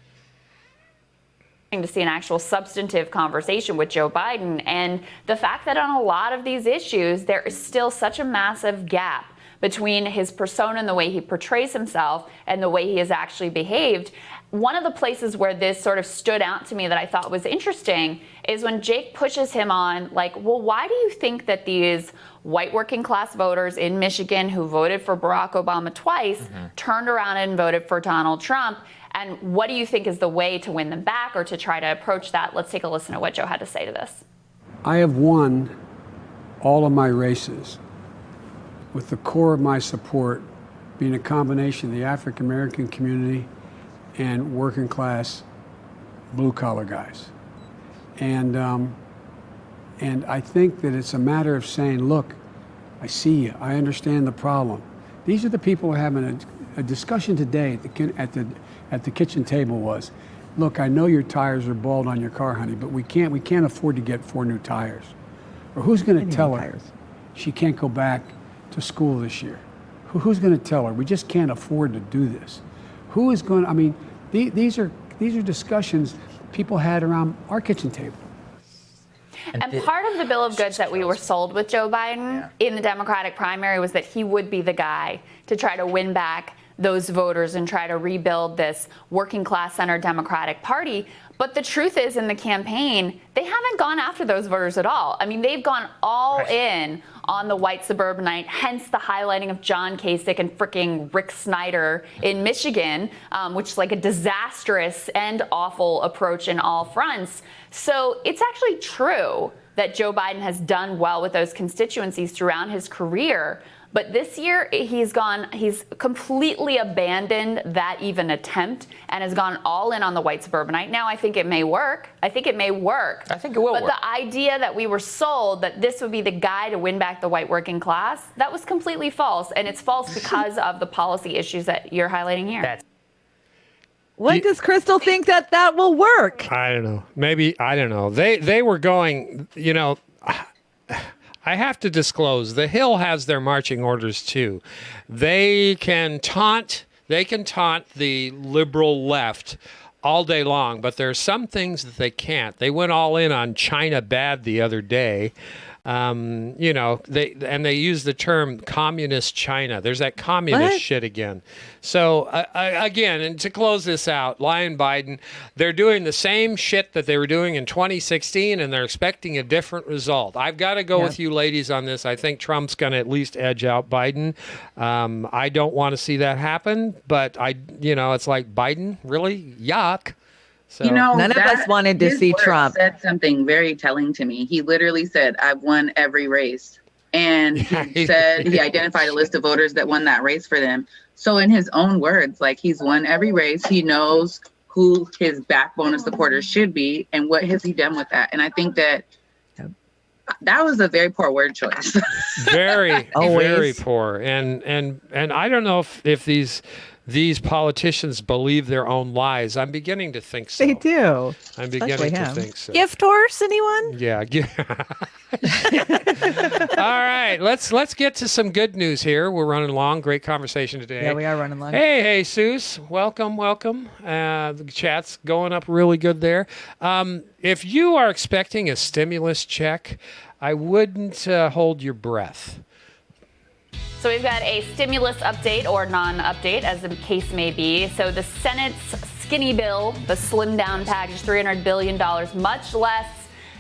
To see an actual substantive conversation with Joe Biden, and the fact that on a lot of these issues there is still such a massive gap between his persona and the way he portrays himself and the way he has actually behaved. One of the places where this sort of stood out to me that I thought was interesting is when Jake pushes him on, like, well, why do you think that these white working class voters in Michigan who voted for Barack Obama twice turned around and voted for Donald Trump? And what do you think is the way to win them back or to try to approach that? Let's take a listen to what Joe had to say to this. I have won all of my races with the core of my support being a combination of the African American community and working class blue collar guys. And I think that it's a matter of saying, look, I see you, I understand the problem. These are the people who are having a discussion today at the kitchen table was, look, I know your tires are bald on your car, honey, but we can't afford to get 4 new tires. Or who's going to tell her she can't go back to school this year? Who's going to tell her we just can't afford to do this? Who is going to, I mean, these are discussions people had around our kitchen table. And part of the bill of goods that we were sold with Joe Biden in the Democratic primary was that he would be the guy to try to win back those voters and try to rebuild this working class center Democratic Party. But the truth is, in the campaign, they haven't gone after those voters at all. I mean, they've gone all in on the white suburbanite, hence the highlighting of John Kasich and fricking Rick Snyder in Michigan, which is like a disastrous and awful approach in all fronts. So it's actually true that Joe Biden has done well with those constituencies throughout his career. But this year, he's completely abandoned that even attempt and has gone all in on the white suburbanite. Now, I think it may work. I think it will work. But the idea that we were sold that this would be the guy to win back the white working class, that was completely false. And it's false because of the policy issues that you're highlighting here. What does Crystal think that will work? I don't know. Maybe, I don't know. They were going, I have to disclose, the Hill has their marching orders too. They can taunt the liberal left all day long, but there are some things that they can't. They went all in on China bad the other day. They use the term communist China. There's that communist shit again. So again, and to close this out, lying Biden, they're doing the same shit that they were doing in 2016, and they're expecting a different result. I've got to go with you ladies on this. I think Trump's going to at least edge out Biden. I don't want to see that happen, but it's like, Biden, really? Yuck. So, none of us wanted to see Trump. Said something very telling to me. He literally said, "I've won every race," and he said he identified a list of voters that won that race for them. So, in his own words, like, he's won every race. He knows who his backbone of supporters should be, and what has he done with that? And I think that was a very poor word choice. Very, very poor. And I don't know if these politicians believe their own lies. I'm beginning to think so. They do. I'm beginning to think so. Gift horse, anyone? Yeah. All right, let's get to some good news here. We're running along. Great conversation today. Yeah, we are running along. Hey, Jesus. Welcome. The chat's going up really good there. If you are expecting a stimulus check, I wouldn't hold your breath. So we've got a stimulus update or non-update, as the case may be. So the Senate's skinny bill, the slimmed down package, $300 billion, much less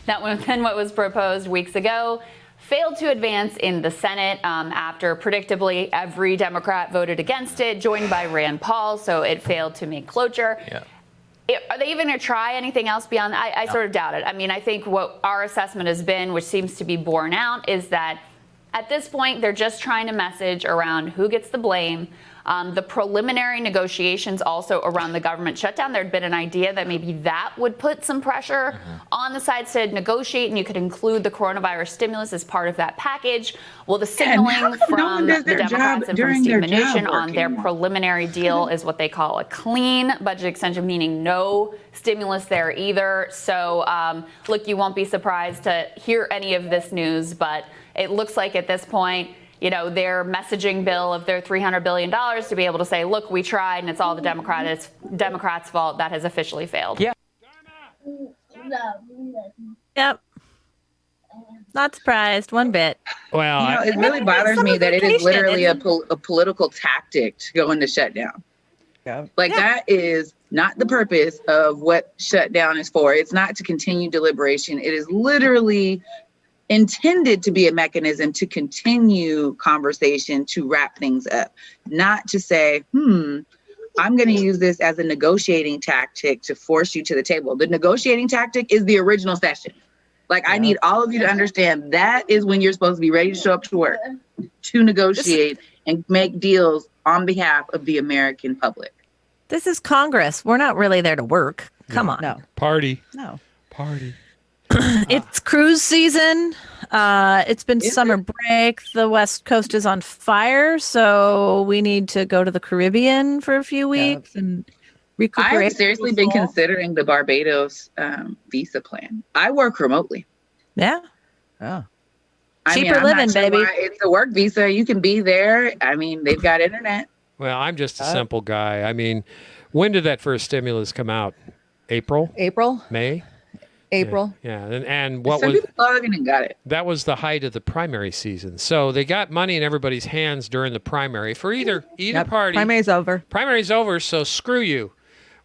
than what was proposed weeks ago. Failed to advance in the Senate after predictably every Democrat voted against it, joined by Rand Paul, so it failed to make cloture. Yeah. Are they even going to try anything else beyond that? I sort of doubt it. I mean, I think what our assessment has been, which seems to be borne out, is that at this point, they're just trying to message around who gets the blame. The preliminary negotiations also around the government shutdown, there'd been an idea that maybe that would put some pressure on the sides to negotiate, and you could include the coronavirus stimulus as part of that package. Well, the signaling from the Democrats and from Steve Mnuchin on their preliminary deal is what they call a clean budget extension, meaning no stimulus there either. So, look, you won't be surprised to hear any of this news, but it looks like at this point, you know, their messaging bill of their $300 billion to be able to say, look, we tried and it's all the Democrats' fault, that has officially failed. Yeah. Yep. Not surprised one bit. Well, it really bothers me that it is literally a political tactic to go into shutdown. Yeah. That is not the purpose of what shutdown is for. It's not to continue deliberation. It is literally intended to be a mechanism to continue conversation, to wrap things up, not to say, I'm going to use this as a negotiating tactic to force you to the table. The negotiating tactic is the original session. I need all of you to understand that is when you're supposed to be ready to show up to work, to negotiate and make deals on behalf of the American public. This is Congress. We're not really there to work. Come on. No. party. No. Party. It's cruise season. It's been summer break. The West Coast is on fire, so we need to go to the Caribbean for a few weeks and recuperate. I've seriously been considering the Barbados visa plan. I work remotely. Yeah. Oh. Cheaper I'm living, not sure baby. why it's a work visa. You can be there. I mean, they've got internet. Well, I'm just a simple guy. I mean, when did that first stimulus come out? April? May? April. Yeah. And what Some was people plugged in and got it. that was the height of the primary season. So they got money in everybody's hands during the primary for either party. Primary's over. Primary's over, so screw you.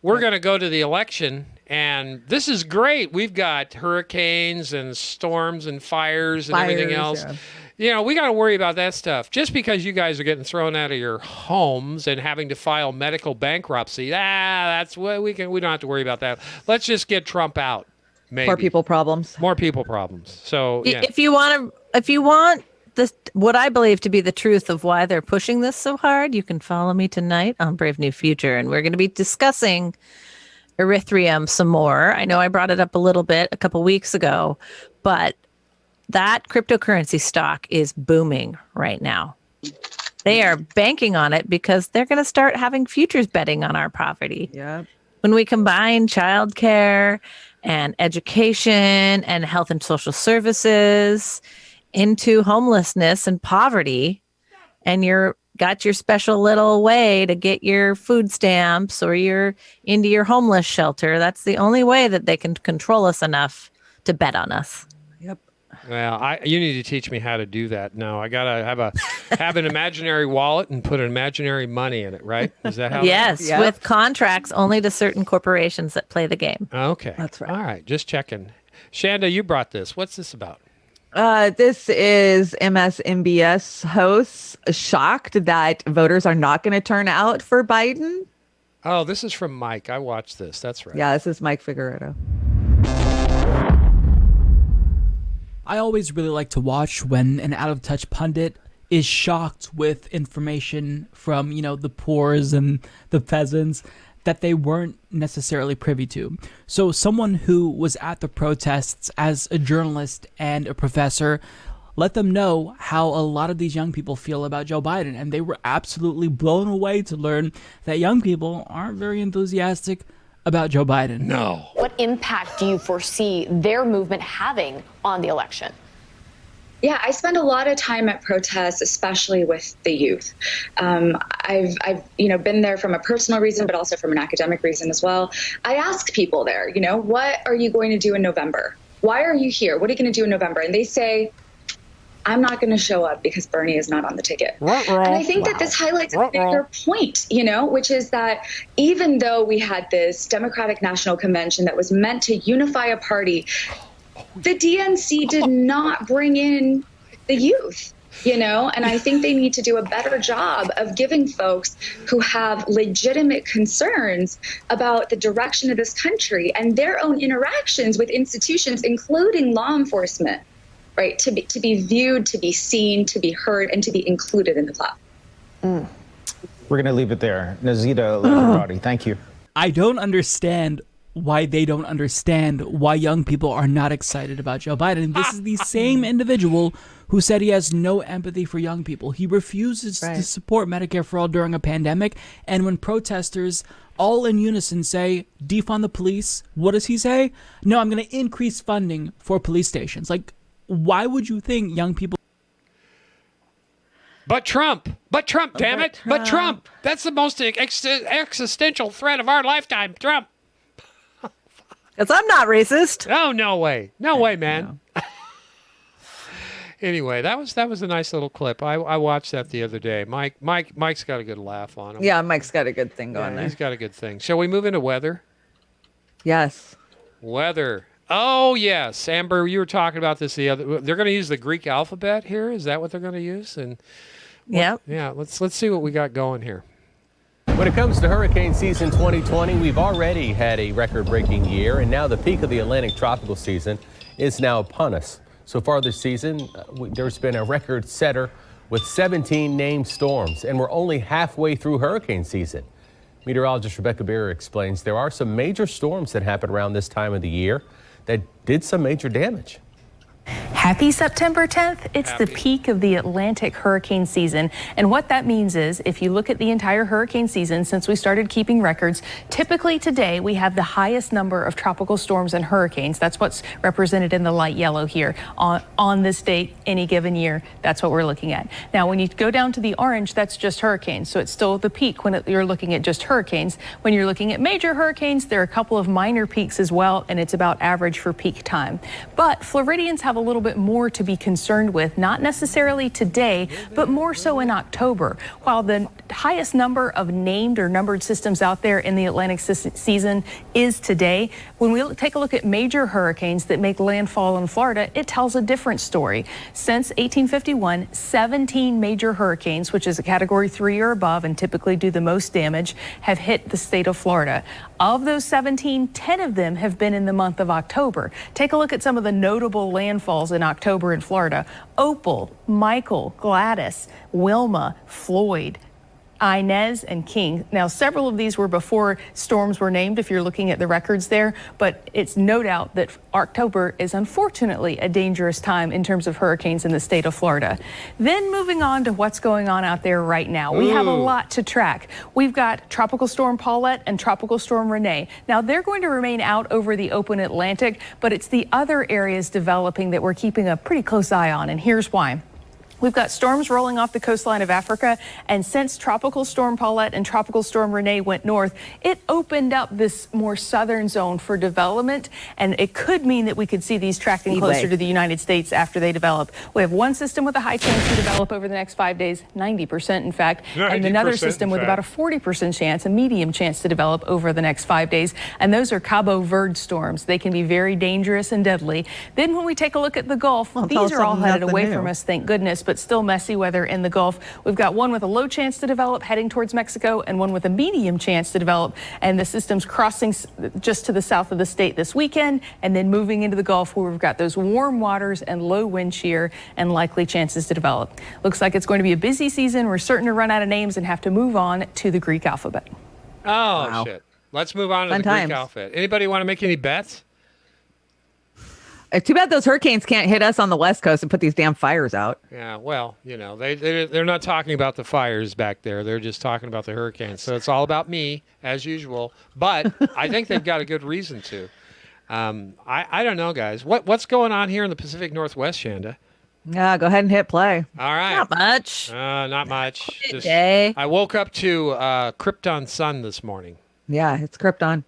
We're going to go to the election, and this is great. We've got hurricanes and storms and fires and everything else. Yeah. You know, we got to worry about that stuff. Just because you guys are getting thrown out of your homes and having to file medical bankruptcy, that's what we don't have to worry about that. Let's just get Trump out. Maybe. More people problems. So, yeah. If you want this, what I believe to be the truth of why they're pushing this so hard, you can follow me tonight on Brave New Future, and we're going to be discussing Ethereum some more. I know I brought it up a little bit a couple weeks ago, but that cryptocurrency stock is booming right now. They are banking on it because they're going to start having futures betting on our poverty. Yeah. When we combine childcare and education and health and social services into homelessness and poverty, and you're got your special little way to get your food stamps or you're into your homeless shelter, that's the only way that they can control us enough to bet on us. Yep. Well, you need to teach me how to do that. No, I gotta have an imaginary wallet and put an imaginary money in it, right? Is that how? Yes, Yep. with contracts only to certain corporations that play the game. Okay, That's right. All right, just checking. Shanda, you brought this. What's this about? This is MSNBS hosts shocked that voters are not going to turn out for Biden. Oh, this is from Mike. I watched this. That's right. Yeah, this is Mike Figueredo. I always really like to watch when an out-of-touch pundit is shocked with information from, the poors and the peasants that they weren't necessarily privy to. So someone who was at the protests as a journalist and a professor let them know how a lot of these young people feel about Joe Biden, and they were absolutely blown away to learn that young people aren't very enthusiastic about Joe Biden. No. What impact do you foresee their movement having on the election? Yeah, I spend a lot of time at protests, especially with the youth. I've been there from a personal reason, but also from an academic reason as well. I ask people there, what are you going to do in November? Why are you here? What are you going to do in November? And they say, I'm not going to show up because Bernie is not on the ticket. And I think that this highlights a bigger point, which is that even though we had this Democratic National Convention that was meant to unify a party, the DNC did not bring in the youth, and I think they need to do a better job of giving folks who have legitimate concerns about the direction of this country and their own interactions with institutions, including law enforcement, right, to be viewed, to be seen, to be heard, and to be included in the platform. We're going to leave it there. Nazita, everybody, thank you. I don't understand why they don't understand why young people are not excited about Joe Biden. This is the same individual who said he has no empathy for young people. He refuses to support Medicare for all during a pandemic. And when protesters all in unison say, defund the police, what does he say? No, I'm going to increase funding for police stations. Like, why would you think young people... But Trump, damn it. But Trump. That's the most existential threat of our lifetime, Trump. Because I'm not racist. Oh, no way. No way, man. No. Anyway, that was a nice little clip. I watched that the other day. Mike's got a good laugh on him. Yeah, Mike's got a good thing going there. He's got a good thing. Shall we move into weather? Yes. Weather. Oh, yes. Amber, you were talking about this they're going to use the Greek alphabet here. Is that what they're going to use? And yeah. Let's see what we got going here. When it comes to hurricane season 2020, we've already had a record-breaking year, and now the peak of the Atlantic tropical season is now upon us. So far this season, there's been a record setter with 17 named storms, and we're only halfway through hurricane season. Meteorologist Rebecca Beer explains there are some major storms that happen around this time of the year that did some major damage. Happy September 10th. It's the peak of the Atlantic hurricane season. And what that means is if you look at the entire hurricane season since we started keeping records, typically today we have the highest number of tropical storms and hurricanes. That's what's represented in the light yellow here. On this date, any given year, that's what we're looking at. Now, when you go down to the orange, that's just hurricanes. So it's still the peak when you're looking at just hurricanes. When you're looking at major hurricanes, there are a couple of minor peaks as well, and it's about average for peak time. But Floridians have a little bit more to be concerned with, not necessarily today, but more so in October. While the highest number of named or numbered systems out there in the Atlantic season is today, when we take a look at major hurricanes that make landfall in Florida, it tells a different story. Since 1851, 17 major hurricanes, which is a category 3 or above and typically do the most damage, have hit the state of Florida. Of those 17, 10 of them have been in the month of October. Take a look at some of the notable landfalls in October in Florida. Opal, Michael, Gladys, Wilma, Floyd, Inez, and King. Now, several of these were before storms were named, if you're looking at the records there, but it's no doubt that October is unfortunately a dangerous time in terms of hurricanes in the state of Florida. Then moving on to what's going on out there right now. We have a lot to track. We've got Tropical Storm Paulette and Tropical Storm Renee. Now, they're going to remain out over the open Atlantic, but it's the other areas developing that we're keeping a pretty close eye on, and here's why. We've got storms rolling off the coastline of Africa, and since Tropical Storm Paulette and Tropical Storm Renee went north, it opened up this more southern zone for development, and it could mean that we could see these tracking closer to the United States after they develop. We have one system with a high chance to develop over the next 5 days, 90% in fact, and another system with about a 40% chance, a medium chance to develop over the next 5 days, and those are Cabo Verde storms. They can be very dangerous and deadly. Then when we take a look at the Gulf, these are all headed away from us, thank goodness, but still messy weather in the Gulf. We've got one with a low chance to develop heading towards Mexico and one with a medium chance to develop, and the system's crossing just to the south of the state this weekend and then moving into the Gulf where we've got those warm waters and low wind shear and likely chances to develop. Looks like it's going to be a busy season. We're certain to run out of names and have to move on to the Greek alphabet. Oh, shit. Let's move on to the Greek alphabet. Anybody want to make any bets? Too bad those hurricanes can't hit us on the West Coast and put these damn fires out. Yeah, well, they're not talking about the fires back there. They're just talking about the hurricanes. So it's all about me, as usual. But I think they've got a good reason to. I don't know, guys. What's going on here in the Pacific Northwest, Chanda? Yeah, go ahead and hit play. All right. Not much. Not much. Just, I woke up to Krypton sun this morning. Yeah, it's Krypton.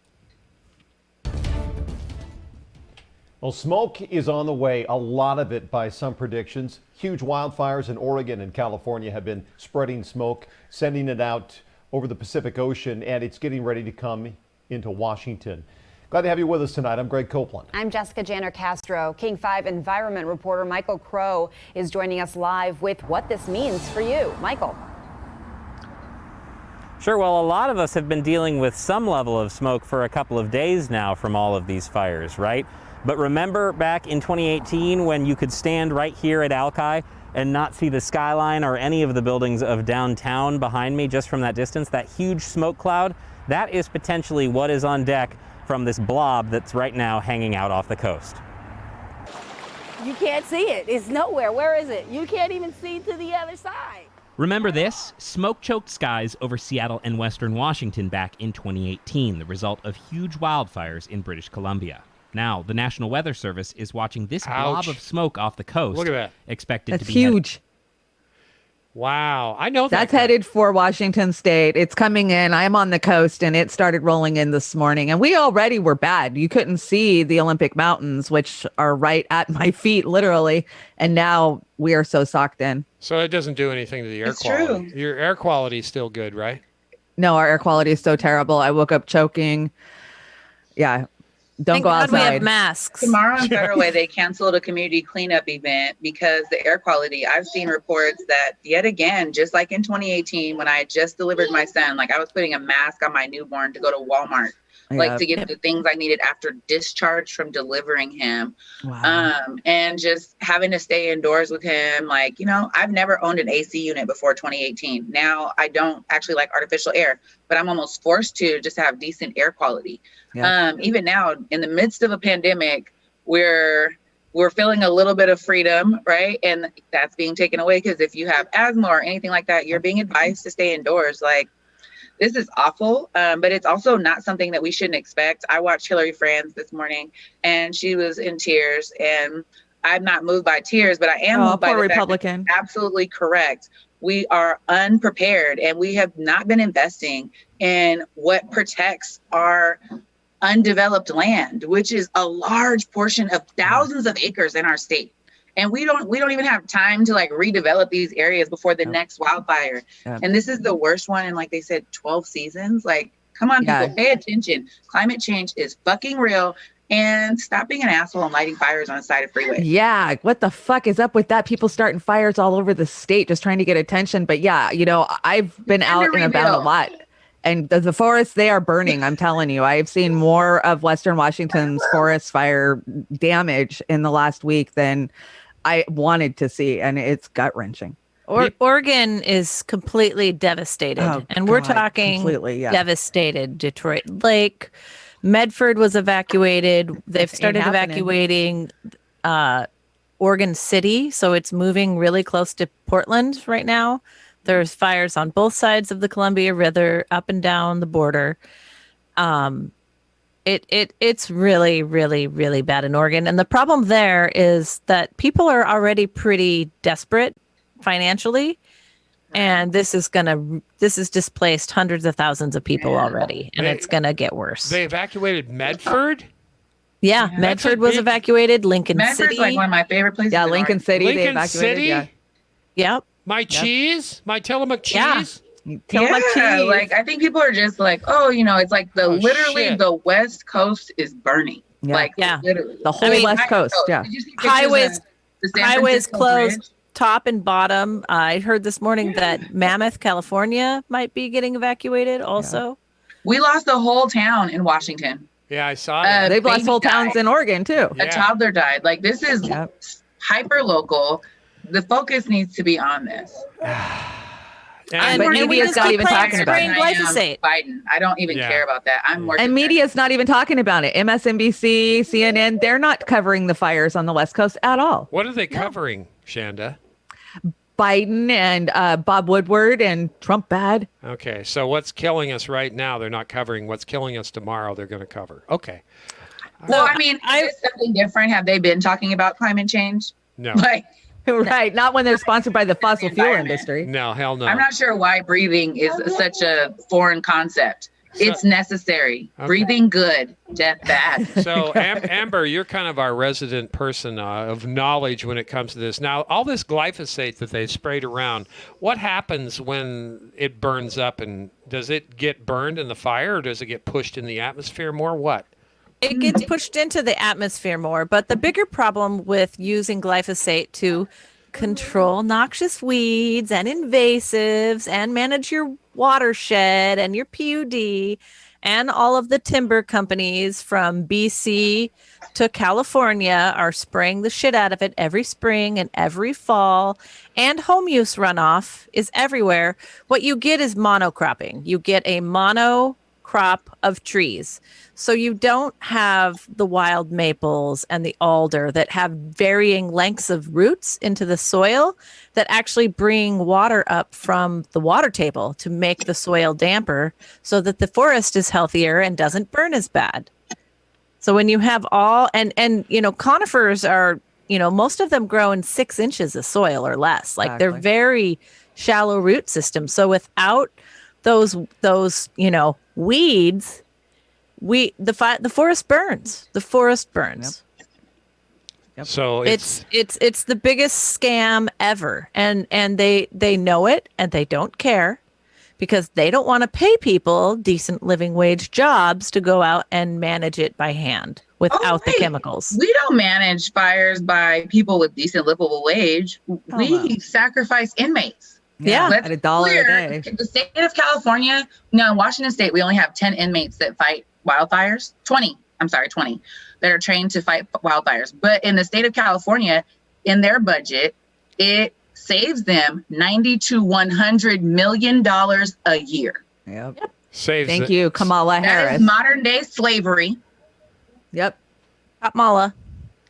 Well, smoke is on the way, a lot of it by some predictions. Huge wildfires in Oregon and California have been spreading smoke, sending it out over the Pacific Ocean, and it's getting ready to come into Washington. Glad to have you with us tonight. I'm Greg Copeland. I'm Jessica Janner Castro. King 5 environment reporter Michael Crow is joining us live with what this means for you. Michael. Sure. Well, a lot of us have been dealing with some level of smoke for a couple of days now from all of these fires, right? But remember back in 2018 when you could stand right here at Alki and not see the skyline or any of the buildings of downtown behind me just from that distance, that huge smoke cloud? That is potentially what is on deck from this blob that's right now hanging out off the coast. You can't see it. It's nowhere. Where is it? You can't even see to the other side. Remember this? Smoke-choked skies over Seattle and western Washington back in 2018, the result of huge wildfires in British Columbia. Now, the National Weather Service is watching this blob of smoke off the coast. Look at that. Expected to be huge. Wow. I know that's headed for Washington State. It's coming in. I'm on the coast and it started rolling in this morning. And we already were bad. You couldn't see the Olympic Mountains, which are right at my feet, literally. And now we are so socked in. So it doesn't do anything to the air quality. True. Your air quality is still good, right? No, our air quality is so terrible. I woke up choking. Yeah. Don't Thank go God outside. we have masks. Tomorrow on Federal Way, they canceled a community cleanup event because the air quality. I've seen reports that yet again, just like in 2018, when I had just delivered my son, like I was putting a mask on my newborn to go to Walmart, like to get the things I needed after discharge from delivering him. Wow. And just having to stay indoors with him. Like, you know, I've never owned an AC unit before 2018. Now I don't actually like artificial air, but I'm almost forced to just have decent air quality. Yeah. Even now in the midst of a pandemic, we're feeling a little bit of freedom, right? And that's being taken away because if you have asthma or anything like that, you're being advised to stay indoors. Like, this is awful, but it's also not something that we shouldn't expect. I watched Hillary Franz this morning and she was in tears, and I'm not moved by tears, but I am moved by the Republican. fact that absolutely correct. We are unprepared and we have not been investing in what protects our undeveloped land, which is a large portion of thousands of acres in our state. And we don't even have time to like redevelop these areas before the next wildfire. And this is the worst one in, like they said, 12 seasons. Like, come on, people, pay attention. Climate change is fucking real. And stop being an asshole and lighting fires on the side of freeway. Yeah. What the fuck is up with that? People starting fires all over the state just trying to get attention. But yeah, you know, I've been out and about a lot. And the forests, they are burning. I'm telling you, I've seen more of Western Washington's forest fire damage in the last week than I wanted to see. And it's gut wrenching. Oregon is completely devastated. And we're talking devastated. Detroit Lake, Medford was evacuated. They've started evacuating Oregon City. So it's moving really close to Portland right now. There's fires on both sides of the Columbia River, up and down the border. It's really, really, really bad in Oregon. And the problem there is that people are already pretty desperate financially. And this has displaced hundreds of thousands of people already. And it's going to get worse. They evacuated Medford? Yeah, Medford was evacuated. Lincoln City. Medford's like one of my favorite places. Yeah, Lincoln City. Lincoln they evacuated. City? Yeah. Yep. My cheese? My Tillamook cheese? Like I think people are just like, oh, you know, it's like literally shit. the West Coast is burning. Yeah. Literally. The whole West Coast. Yeah. Did you see pictures of the San Highways Francisco closed Bridge? top and bottom. I heard this morning that Mammoth, California might be getting evacuated also. We lost a whole town in Washington. Yeah, I saw that. They've lost whole towns in Oregon too. A toddler died. Like, this is hyper local. The focus needs to be on this. And media's not even talking about it. Glyphosate. Biden. I don't even care about that. I'm more. And media's not even talking about it. MSNBC, CNN, they're not covering the fires on the West Coast at all. What are they covering, Chanda? Biden and Bob Woodward and Trump bad. Okay, so what's killing us right now, they're not covering. What's killing us tomorrow, they're going to cover. Okay. Well, I mean, is this something different? Have they been talking about climate change? No. Like, right. Not when they're sponsored by the fossil fuel industry. No, hell no. I'm not sure why breathing is such a foreign concept. It's necessary. Okay. Breathing good, death bad. So, Amber, you're kind of our resident person of knowledge when it comes to this. Now, all this glyphosate that they sprayed around, what happens when it burns up? And does it get burned in the fire, or does it get pushed in the atmosphere more? What? It gets pushed into the atmosphere more, but the bigger problem with using glyphosate to control noxious weeds and invasives and manage your watershed and your PUD and all of the timber companies from BC to California are spraying the shit out of it every spring and every fall, and home use runoff is everywhere. What you get is monocropping. You get a mono crop of trees. So you don't have the wild maples and the alder that have varying lengths of roots into the soil that actually bring water up from the water table to make the soil damper so that the forest is healthier and doesn't burn as bad. So when you have all, and conifers are, most of them grow in 6 inches of soil or less. Like they're very shallow root systems. So without those weeds, the forest burns. The forest burns. Yep. So it's the biggest scam ever, and they know it and they don't care because they don't want to pay people decent living wage jobs to go out and manage it by hand without the chemicals. We don't manage fires by people with decent livable wage. We sacrifice inmates. Yeah, Let's at $1 a day. The state of California, no, in Washington State, we only have 10 inmates that fight wildfires. 20 that are trained to fight wildfires. But in the state of California, in their budget, it saves them $90 to $100 million a year. Yep. Thank you, Kamala Harris. That is modern day slavery. Yep. Kamala.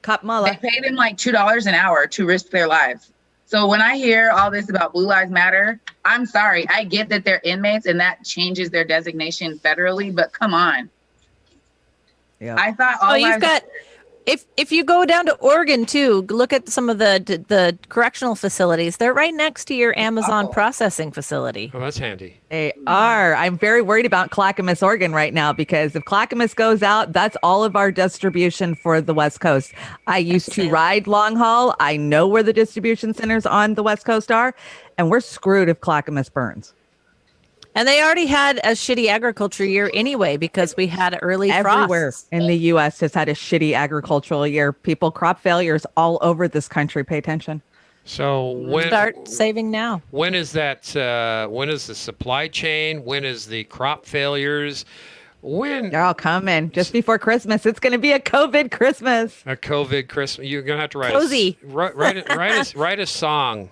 They pay them like $2 an hour to risk their lives. So when I hear all this about Blue Lives Matter, I'm sorry. I get that they're inmates and that changes their designation federally, but come on. Yeah. I thought you've got, if you go down to Oregon too, look at some of the correctional facilities. They're right next to your Amazon processing facility. Oh, that's handy. They are. I'm very worried about Clackamas, Oregon right now, because if Clackamas goes out, that's all of our distribution for the West Coast. I used to ride long haul. I know where the distribution centers on the West Coast are, and we're screwed if Clackamas burns. And they already had a shitty agriculture year anyway because we had early Everywhere frosts. in the U.S. has had a shitty agricultural year. Crop failures all over this country. Pay attention. So when Start saving now. When is that? When is the supply chain? When is the crop failures? When they're all coming just before Christmas. It's going to be a COVID Christmas. A COVID Christmas. You're going to have to write cozy. Write a song.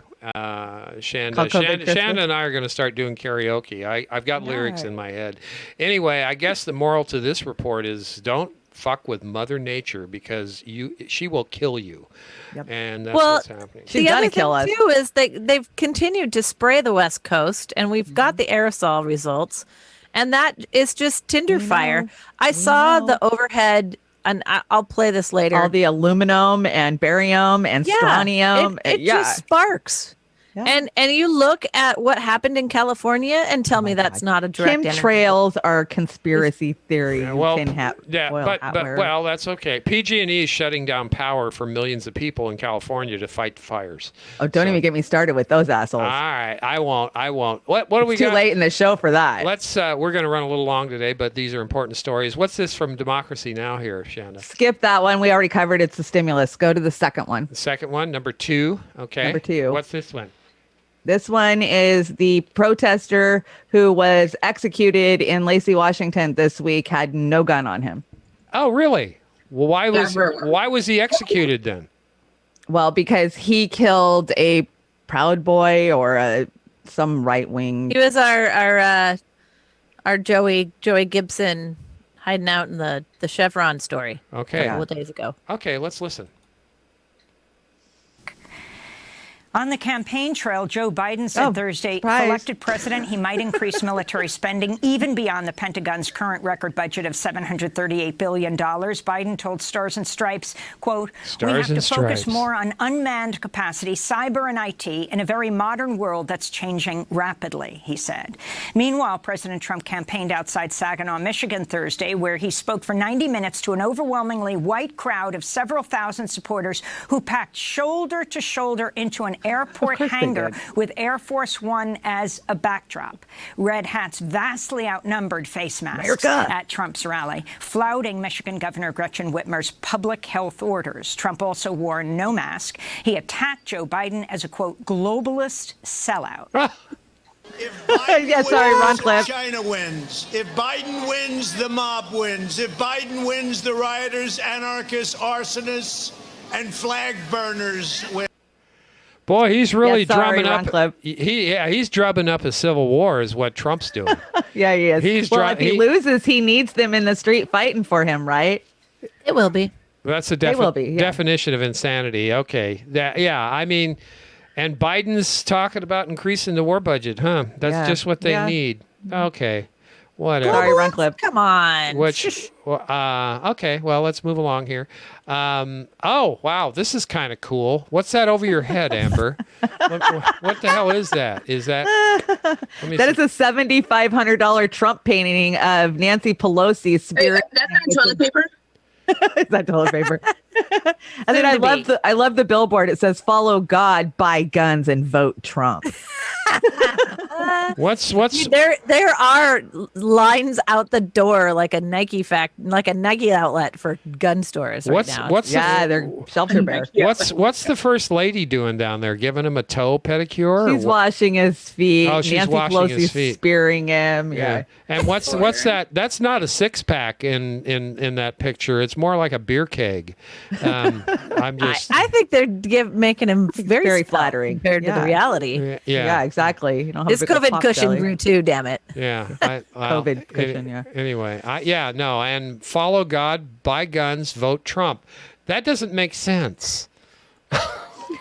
Chanda and I are going to start doing karaoke. I've got lyrics in my head. Anyway, I guess the moral to this report is don't fuck with Mother Nature because she will kill you. Yep. And that's what's happening. The other thing too is they've continued to spray the West Coast, and we've got the aerosol results, and that is just tinder fire. I saw the overhead. And I'll play this later. All the aluminum and barium and strontium. It just sparks. Yeah. And you look at what happened in California and tell me that's not a direct chemtrails are conspiracy theory. Well, that's okay. PG&E is shutting down power for millions of people in California to fight the fires. Oh, don't even get me started with those assholes. All right, I won't. What do we got? Too late in the show for that. We're going to run a little long today, but these are important stories. What's this from Democracy Now! Here, Chanda? Skip that one. We already covered. It's the stimulus. Go to the second one. The second one, number 2. Okay. Number 2. What's this one? This one is the protester who was executed in Lacey, Washington this week had no gun on him. Oh, really? Well, why was he executed then? Well, because he killed a Proud Boy or some right wing. He was our Joey Gibson hiding out in the Chevron story. Okay. A couple of days ago. Okay, let's listen. On the campaign trail, Joe Biden said Thursday, if elected president, he might increase military spending even beyond the Pentagon's current record budget of $738 billion. Biden told Stars and Stripes, quote, "We have to focus more on unmanned capacity, cyber and IT in a very modern world that's changing rapidly," he said. Meanwhile, President Trump campaigned outside Saginaw, Michigan Thursday, where he spoke for 90 minutes to an overwhelmingly white crowd of several thousand supporters who packed shoulder to shoulder into an airport hangar with Air Force One as a backdrop. Red hats vastly outnumbered face masks at Trump's rally, flouting Michigan Governor Gretchen Whitmer's public health orders. Trump also wore no mask. He attacked Joe Biden as a, quote, globalist sellout. If Biden Yeah, sorry, wrong wins, clip. China wins. If Biden wins, the mob wins. If Biden wins, the rioters, anarchists, arsonists, and flag burners win. Boy, he's really Yeah, sorry, drumming wrong up. clip. He's drumming up a civil war, is what Trump's doing. Yeah, he is. He's Well, if he loses, he needs them in the street fighting for him, right? It will be. That's the They will be, yeah. definition of insanity. Okay, I mean, and Biden's talking about increasing the war budget, huh? That's just what they need. Okay, whatever. Sorry, wrong clip. Come on. Okay, well, let's move along here. Oh, wow, this is kind of cool. What's that over your head, Amber? What the hell is that? Is that? That is a $7,500 Trump painting of Nancy Pelosi spirit. That's not toilet paper. Is that toilet paper? And then I love the billboard. It says "Follow God, buy guns, and vote Trump." What's There are lines out the door like a Nike outlet for gun stores right now. They're shelter bear. What's the first lady doing down there? Giving him a toe pedicure? She's washing his feet. Oh, she's Nancy washing Pelosi's his feet. spearing him. Yeah. And what's that? That's not a six pack in that picture. It's more like a beer keg. I'm just. I think they're making him very flattering compared to the reality. Yeah, exactly. You don't have His a big COVID pop cushion belly. grew too. Damn it. Yeah. COVID cushion. Yeah. Anyway, and follow God, buy guns, vote Trump. That doesn't make sense.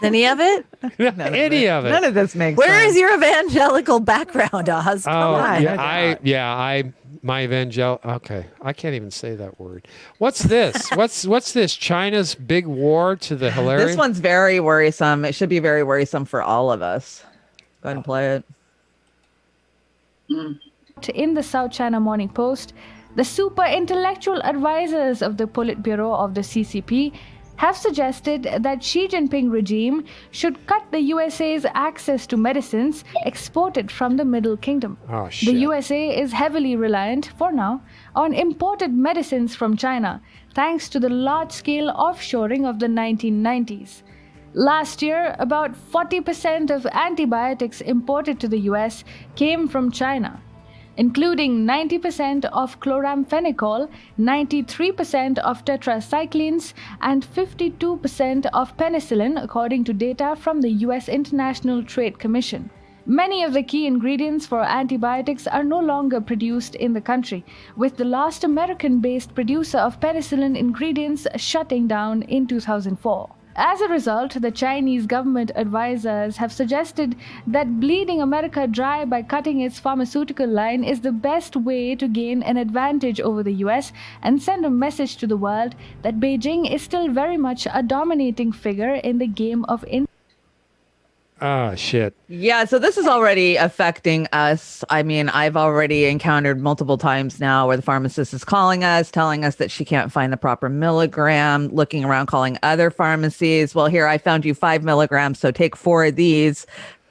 Any of it? Any of it. None of this makes Where sense. is your evangelical background, Oz? Come on. My okay, I can't even say that word. What's this? what's this? China's big war to the hilarious. This one's very worrisome. It should be very worrisome for all of us. Go ahead and play it. In the South China Morning Post, the super intellectual advisors of the Politburo of the CCP have suggested that Xi Jinping regime should cut the USA's access to medicines exported from the Middle Kingdom. Oh, The shit. USA is heavily reliant, for now, on imported medicines from China, thanks to the large-scale offshoring of the 1990s. Last year, about 40% of antibiotics imported to the US came from China, including 90% of chloramphenicol, 93% of tetracyclines, and 52% of penicillin, according to data from the US International Trade Commission. Many of the key ingredients for antibiotics are no longer produced in the country, with the last American-based producer of penicillin ingredients shutting down in 2004. As a result, the Chinese government advisors have suggested that bleeding America dry by cutting its pharmaceutical line is the best way to gain an advantage over the US and send a message to the world that Beijing is still very much a dominating figure in the game of Oh, shit. Yeah, so this is already affecting us. I mean, I've already encountered multiple times now where the pharmacist is calling us, telling us that she can't find the proper milligram, looking around, calling other pharmacies. Well, here, I found you 5 milligrams, so take 4 of these,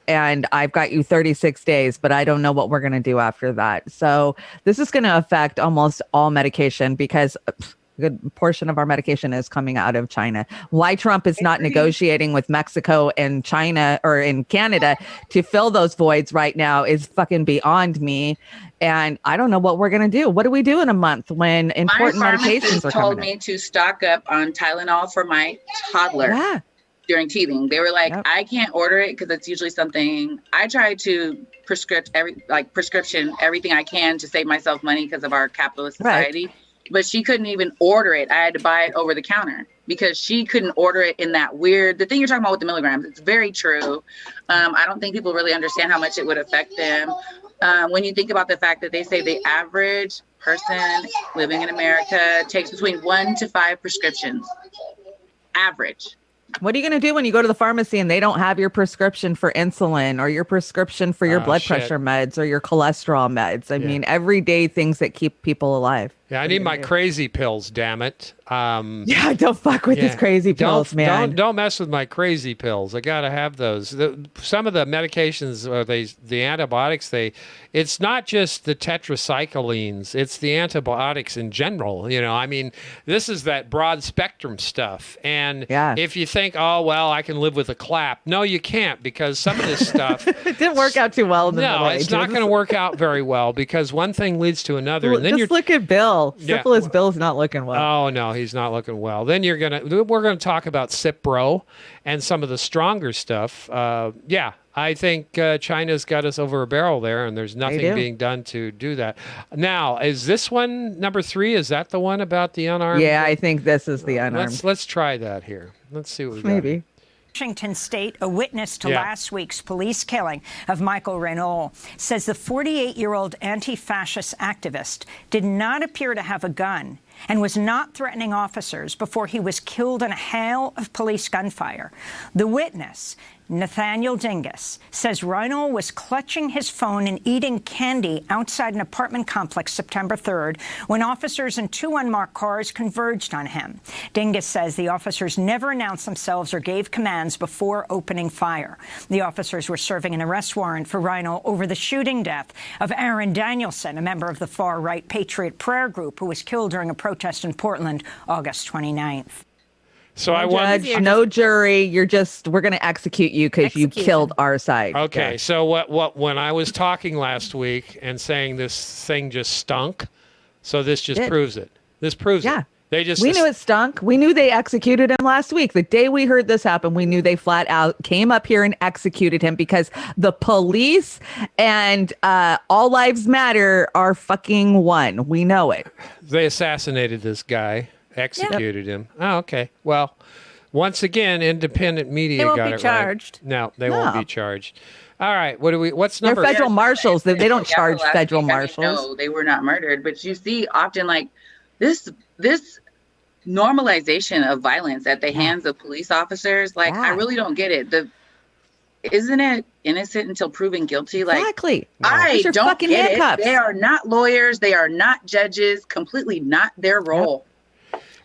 and I've got you 36 days, but I don't know what we're going to do after that. So this is going to affect almost all medication because a good portion of our medication is coming out of China. Why Trump is not negotiating with Mexico and China or in Canada to fill those voids right now is fucking beyond me. And I don't know what we're going to do. What do we do in a month when important My medications pharmacist are told coming me to stock up on Tylenol for my toddler during teething. They were like, I can't order it because it's usually something I try to prescription everything I can to save myself money because of our capitalist society. Right. But she couldn't even order it. I had to buy it over the counter because she couldn't order it in that the thing you're talking about with the milligrams. It's very true. I don't think people really understand how much it would affect them. When you think about the fact that they say the average person living in America takes between 1 to 5 prescriptions. Average. What are you going to do when you go to the pharmacy and they don't have your prescription for insulin or your prescription for your blood pressure meds or your cholesterol meds? I mean, everyday things that keep people alive. Yeah, I need my crazy pills, damn it. Yeah, don't fuck with his crazy pills, man. Don't mess with my crazy pills. I gotta have those. Some of the medications, or the antibiotics, it's not just the tetracyclines. It's the antibiotics in general. I mean, this is that broad spectrum stuff. And if you think, oh well, I can live with a clap, no, you can't, because some of this stuff it didn't work out too well in the Middle it's Ages. not going to work out very well, because one thing leads to another, and then just look at Bill. Syphilis Bill's not looking well. Oh no, he's not looking well. Then we're gonna talk about Cipro and some of the stronger stuff. I think China's got us over a barrel there, and there's nothing being done to do that. Now, is this one number 3? Is that the one about the unarmed? Yeah, I think this is the unarmed. Let's try that here. Let's see what we got. Maybe. Washington State, a witness to Yeah. last week's police killing of Michael Renault, says the 48-year-old anti-fascist activist did not appear to have a gun and was not threatening officers before he was killed in a hail of police gunfire. The witness, Nathaniel Dingus, says Renault was clutching his phone and eating candy outside an apartment complex September 3rd when officers in 2 unmarked cars converged on him. Dingus says the officers never announced themselves or gave commands before opening fire. The officers were serving an arrest warrant for Renault over the shooting death of Aaron Danielson, a member of the far-right Patriot Prayer Group who was killed during a protest in Portland August 29th. So no judge, no jury. We're going to execute you because you killed our side. Okay, so what? When I was talking last week and saying this thing just stunk, so this just proves it. This proves it. We knew it stunk. We knew they executed him last week. The day we heard this happen, we knew they flat out came up here and executed him because the police and All Lives Matter are fucking one. We know it. They assassinated this guy. Executed him. Oh, okay. Well, once again, independent media They won't got be it charged. right. No, they won't be charged. All right. What's They're number? federal marshals. They don't charge federal marshals. No, they were not murdered. But you see often like this normalization of violence at the hands of police officers. Like, I really don't get it. Isn't it innocent until proven guilty? Like, exactly. I Those are don't fucking get handcuffs. it. They are not lawyers. They are not judges. Completely not their role.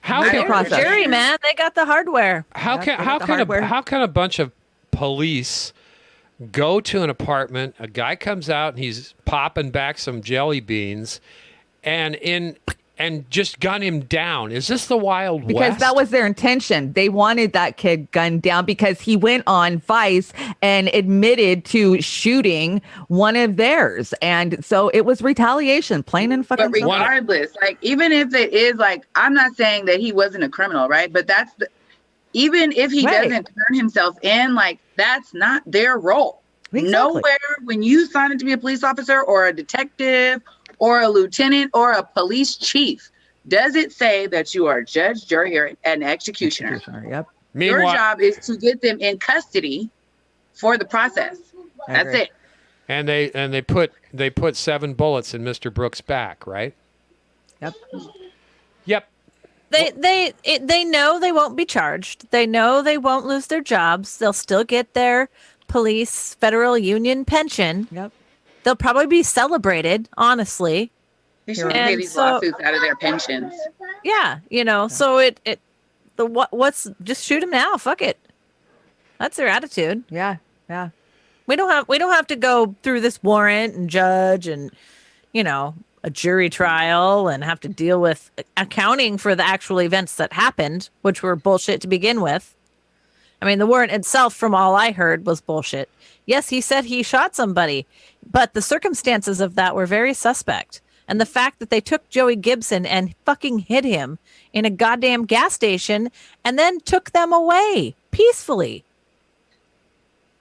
How I can don't Jury, man, they got the hardware. how can a bunch of police go to an apartment? A guy comes out and he's popping back some jelly beans, and just gun him down. Is this the Wild West? Because that was their intention. They wanted that kid gunned down because he went on Vice and admitted to shooting one of theirs. And so it was retaliation, plain and fucking simple. But regardless, like, even if it is, like, I'm not saying that he wasn't a criminal, right? But even if he doesn't turn himself in, like, that's not their role. Exactly. Nowhere when you sign up to be a police officer or a detective or a lieutenant or a police chief does it say that you are judge, jury, or an executioner. Yep. Your job is to get them in custody for the process. That's it. And they put 7 bullets in Mr. Brooks' back, right? Yep. They know they won't be charged. They know they won't lose their jobs. They'll still get their police federal union pension. Yep. They'll probably be celebrated, honestly. They should pay these lawsuits out of their pensions. Yeah, so what's just shoot him now. Fuck it. That's their attitude. Yeah. We don't have to go through this warrant and judge and a jury trial and have to deal with accounting for the actual events that happened, which were bullshit to begin with. I mean, the warrant itself, from all I heard, was bullshit. Yes, he said he shot somebody, but the circumstances of that were very suspect. And the fact that they took Joey Gibson and fucking hid him in a goddamn gas station and then took them away peacefully.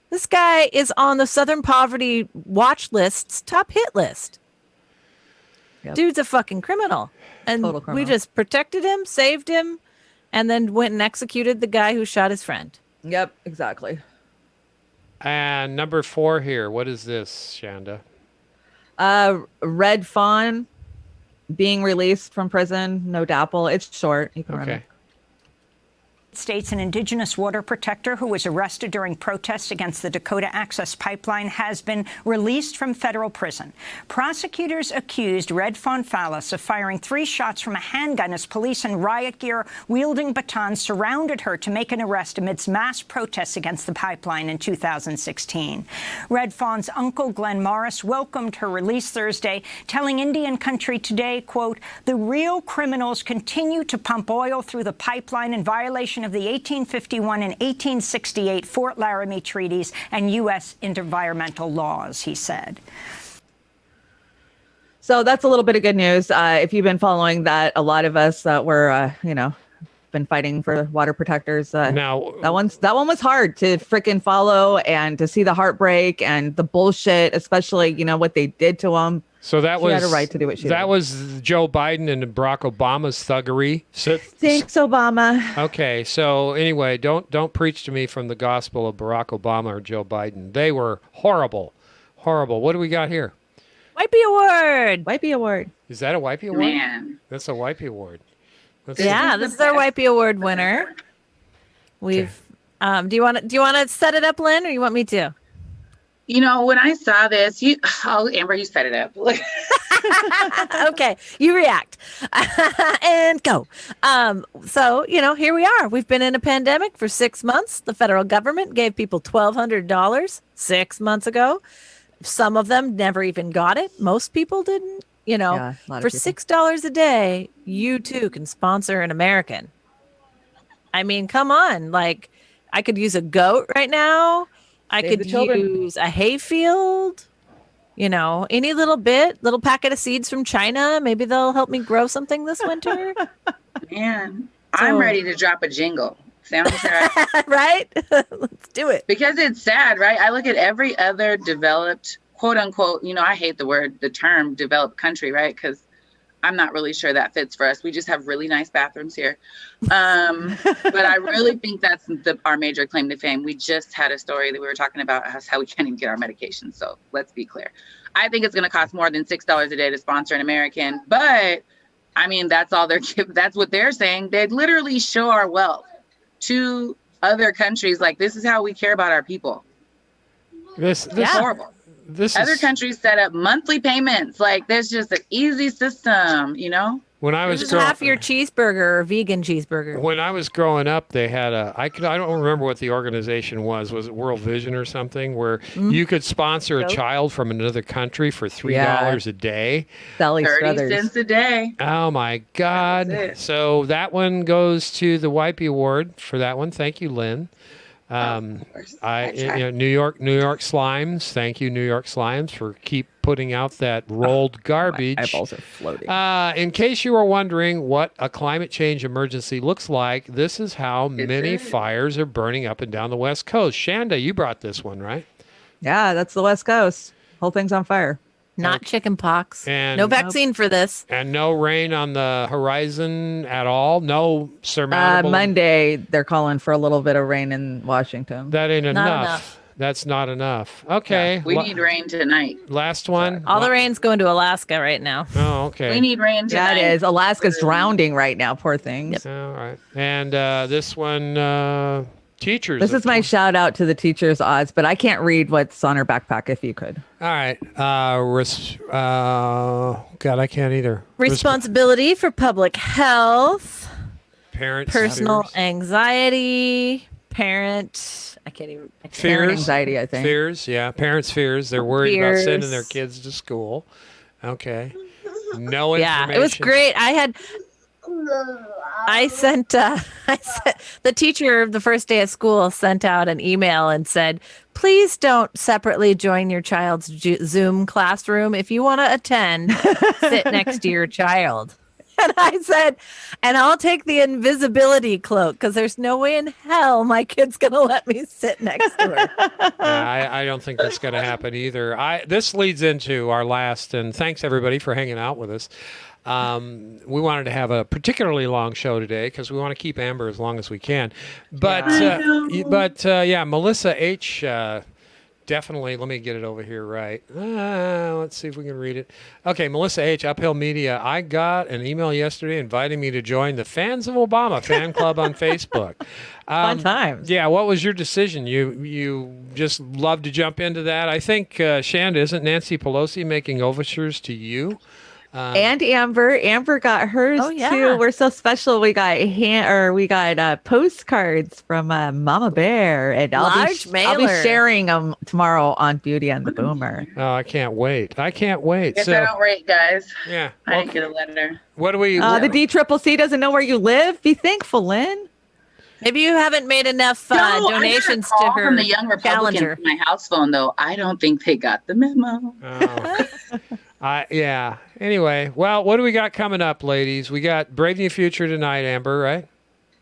This guy is on the Southern Poverty Watch List's top hit list. Yep. Dude's a fucking criminal. And we just protected him, saved him, and then went and executed the guy who shot his friend. Yep, exactly. And number 4 here. What is this, Chanda? Red Fawn being released from prison. No Dapple. It's short. You can run it. States, an indigenous water protector who was arrested during protests against the Dakota Access Pipeline, has been released from federal prison. Prosecutors accused Red Fonfalis of firing 3 shots from a handgun as police in riot gear wielding batons surrounded her to make an arrest amidst mass protests against the pipeline in 2016. Red Fawn's uncle, Glenn Morris, welcomed her release Thursday, telling Indian Country Today, quote, "The real criminals continue to pump oil through the pipeline in violation of the 1851 and 1868 Fort Laramie treaties and U.S. environmental laws," he said. So that's a little bit of good news. If you've been following that, a lot of us that were, been fighting for water protectors. Now that one was hard to freaking follow and to see the heartbreak and the bullshit, especially, what they did to them. So that she had a right to do what she did. That was Joe Biden and Barack Obama's thuggery. Thanks, Obama. Okay, so anyway, don't preach to me from the gospel of Barack Obama or Joe Biden. They were horrible. What do we got here? Wipey Award. Wipey Award. Is that a Wipey Award? Man. That's a Wipey Award. This is our Wipey Award winner. We've. Do you want to set it up, Lynn, or you want me to? When I saw this, Amber, you set it up. Okay, you react and go. So, here we are. We've been in a pandemic for 6 months. The federal government gave people $1,200 6 months ago. Some of them never even got it. Most people didn't. For $6 a day, you too can sponsor an American. I mean, come on. Like, I could use a goat right now. I could use a hayfield, any little packet of seeds from China. Maybe they'll help me grow something this winter. Man, I'm ready to drop a jingle. Sounds right. Right? Let's do it. Because it's sad, right? I look at every other developed, quote unquote, I hate the term developed country, right? Because I'm not really sure that fits for us. We just have really nice bathrooms here. But I really think that's our major claim to fame. We just had a story that we were talking about how we can't even get our medication. So let's be clear. I think it's going to cost more than $6 a day to sponsor an American. But I mean, that's all that's what they're saying. They literally show our wealth to other countries. Like, this is how we care about our people. This horrible. Other countries set up monthly payments. Like, there's just an easy system, When I was half your cheeseburger or vegan cheeseburger. When I was growing up, they had I don't remember what the organization was. Was it World Vision or something, where you could sponsor a child from another country for $3 a day? 30 cents a day. Oh my God! So that one goes to the Wipey Award for that one. Thank you, Lynn. New York Slimes. Thank you, New York Slimes, for keep putting out that rolled garbage. My eyeballs are floating. In case you were wondering what a climate change emergency looks like, this is how many fires are burning up and down the West Coast. Shanda, you brought this one, right? Yeah, that's the West Coast. Whole thing's on fire. Not chicken pox. And no vaccine for this. And no rain on the horizon at all. No surmountable. Monday, they're calling for a little bit of rain in Washington. That ain't enough. That's not enough. Okay. Yeah, we need rain tonight. Last one. All the rain's going to Alaska right now. Oh, okay. We need rain tonight. That is. Alaska's drowning right now. Poor things. Yep. All right. And this one, teachers. This is my shout out to the teachers, Oz, but I can't read what's on her backpack if you could. All right. God, I can't either. Responsibility for public health. Parents. Personal anxiety. I can't even. Fears. Anxiety, I think. Fears, yeah. Parents' fears. They're worried about sending their kids to school. Okay. No information. Yeah, it was great. I sent the teacher the first day of school sent out an email and said, please don't separately join your child's Zoom classroom. If you want to attend, sit next to your child. And I said, and I'll take the invisibility cloak because there's no way in hell my kid's going to let me sit next to her. I don't think that's going to happen either. This leads into our last, and thanks everybody for hanging out with us. We wanted to have a particularly long show today because we want to keep Amber as long as we can. But yeah, Melissa H. definitely, let me get it over here right. Let's see if we can read it. Okay, Melissa H., Uphill Media. I got an email yesterday inviting me to join the Fans of Obama fan club on Facebook. Fun times. Yeah, what was your decision? You just love to jump into that? I think, Chanda, isn't Nancy Pelosi making overtures to you? And Amber got hers yeah. too. We're so special. We got postcards from Mama Bear, and I'll be mailer. sharing them tomorrow on Beauty and the Boomer. Oh, I can't wait. I can't wait. Guess So, I don't rate, guys. yeah. I didn't get a letter. What do we... The DCCC doesn't know where you live. Be thankful, Lynn. Maybe you haven't made enough donations to her from the Young Republicans calendar. to my house phone, though. I don't think they got the memo. Yeah. Anyway, well, what do we got coming up, ladies? We got Brave New Future tonight, Amber, right?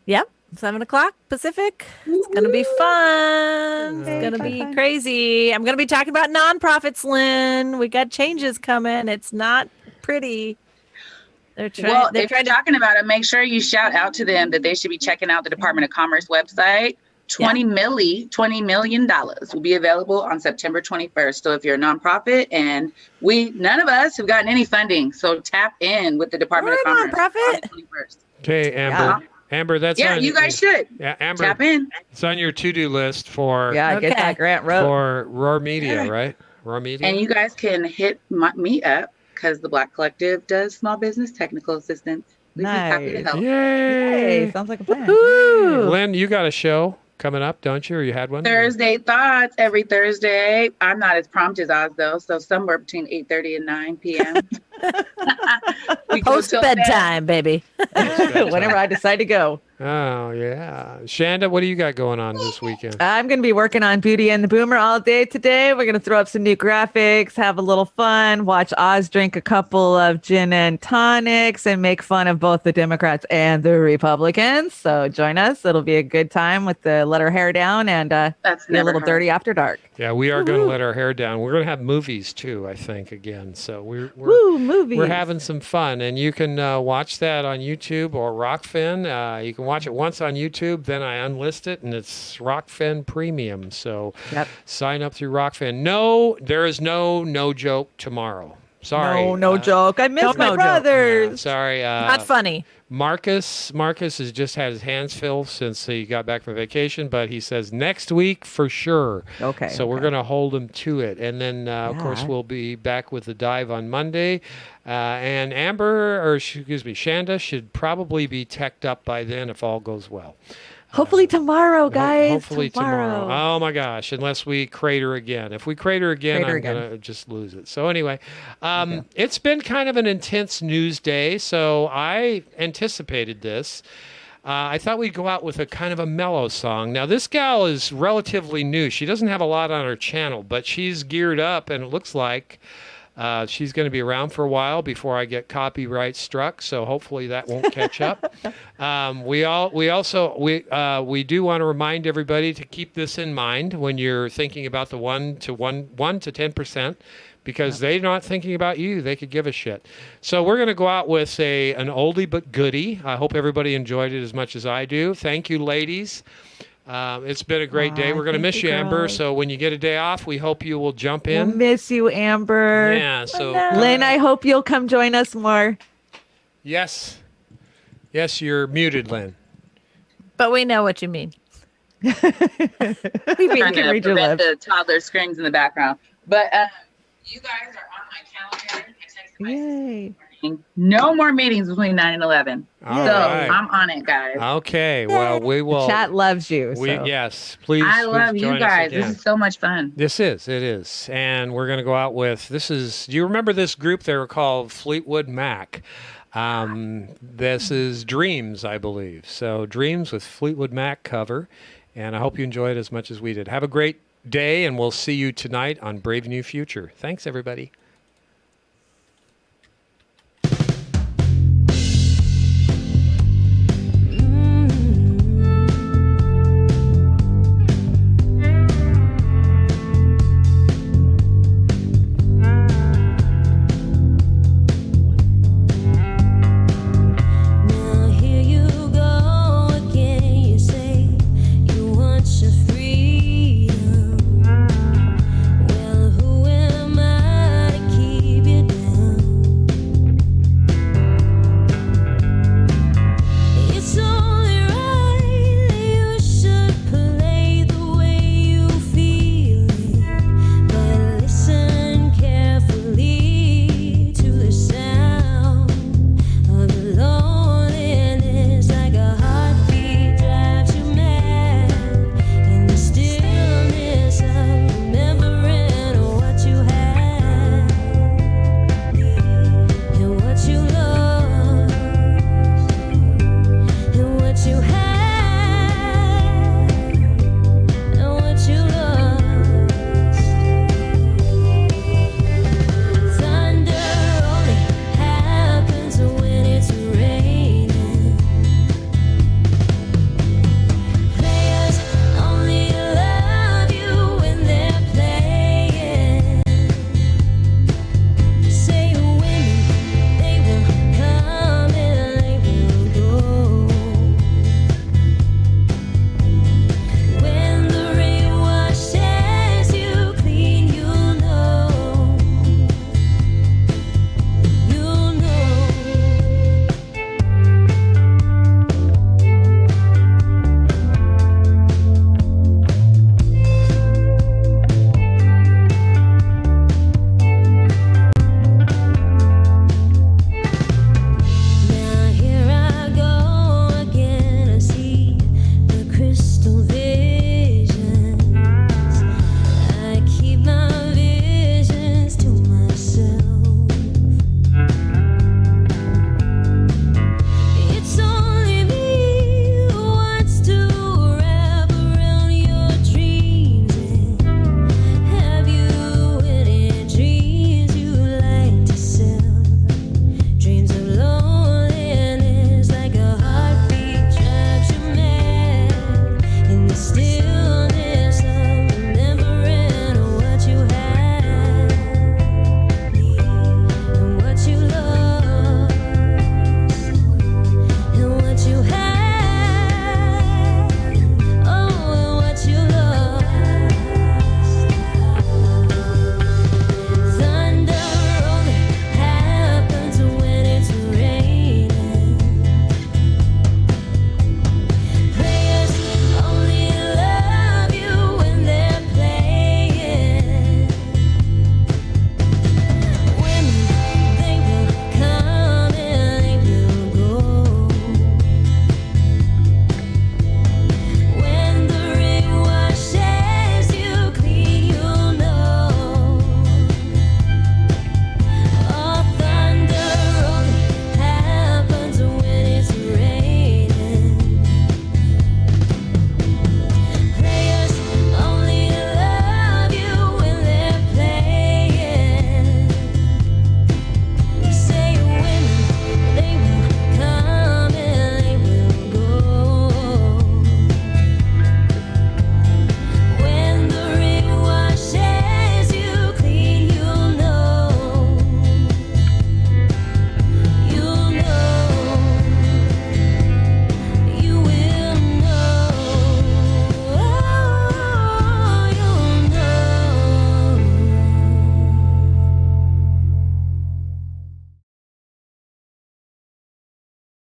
Yep. 7:00 Pacific. It's going to be fun. It's going to be crazy. I'm going to be talking about nonprofits, Lynn. We got changes coming. It's not pretty. They're trying. Well, they're if you're trying to. talking about it, make sure you shout out to them that they should be checking out the Department of Commerce website. $20 million will be available on September 21st. So if you're a nonprofit, and none of us have gotten any funding, so tap in with the Department of Commerce. Nonprofit. On the 21st. Okay, Amber. Amber, that's on... you guys should. Yeah, Amber. Tap in. It's on your to-do list for... Yeah, get that grant wrote. For Roar Media, right? Roar Media. And you guys can hit me up because the Black Collective does small business technical assistance. We'd be happy to help. Yay! Sounds like a plan. Lynn, you got a show coming up, don't you? Or you had one? Thursday Thoughts every Thursday. I'm not as prompt as Oz, though, so somewhere between 8:30 and 9 p.m. We go Post till bedtime, baby. Whenever I decide to go. Oh, yeah. Shanda, what do you got going on this weekend? I'm going to be working on Beauty and the Boomer all day today. We're going to throw up some new graphics, have a little fun, watch Oz drink a couple of gin and tonics, and make fun of both the Democrats and the Republicans. So join us. It'll be a good time with the let our hair down and be a little dirty after dark. Yeah, we are going to let our hair down. We're going to have movies, too, I think, again. So we're movies. We're having some fun. And you can watch that on YouTube or Rockfin. You can watch it once on YouTube, then I unlist it, and it's Rockfin Premium. So sign up through Rockfin. No, there is no joke tomorrow. Sorry. No joke. I miss my brothers. Sorry. Not funny. Marcus has just had his hands filled since he got back from vacation, but he says next week for sure. Okay. So we're going to hold him to it. And then, of course, we'll be back with the dive on Monday. And Shanda should probably be teched up by then if all goes well. Hopefully tomorrow, guys. Hopefully tomorrow. Oh, my gosh. Unless we crater again. If we crater again, I'm going to just lose it. So anyway, it's been kind of an intense news day. So I anticipated this. I thought we'd go out with a kind of a mellow song. Now, this gal is relatively new. She doesn't have a lot on her channel, but she's geared up, and it looks like she's going to be around for a while before I get copyright struck, so hopefully that won't catch up. We do want to remind everybody to keep this in mind when you're thinking about the 1 to 10%, because they're not thinking about you. They could give a shit. So we're going to go out with an oldie but goodie. I hope everybody enjoyed it as much as I do. Thank you, ladies. It's been a great day. We're going to miss you, Amber. So when you get a day off, we hope you will jump in. We'll miss you, Amber. Yeah. So Lynn, I hope you'll come join us more. Yes, you're muted, Lynn. But we know what you mean. Trying to prevent the toddler screams in the background. But you guys are on my calendar. Yay. No more meetings between 9 and 11. All so right. I'm on it, guys. Okay. Well, we will. The chat loves you. Yes, please. I love you join us guys. again. This is so much fun. It is. And we're going to go out with, do you remember this group? They were called Fleetwood Mac. This is Dreams, I believe. So Dreams with Fleetwood Mac cover. And I hope you enjoy it as much as we did. Have a great day, and we'll see you tonight on Brave New Future. Thanks, everybody.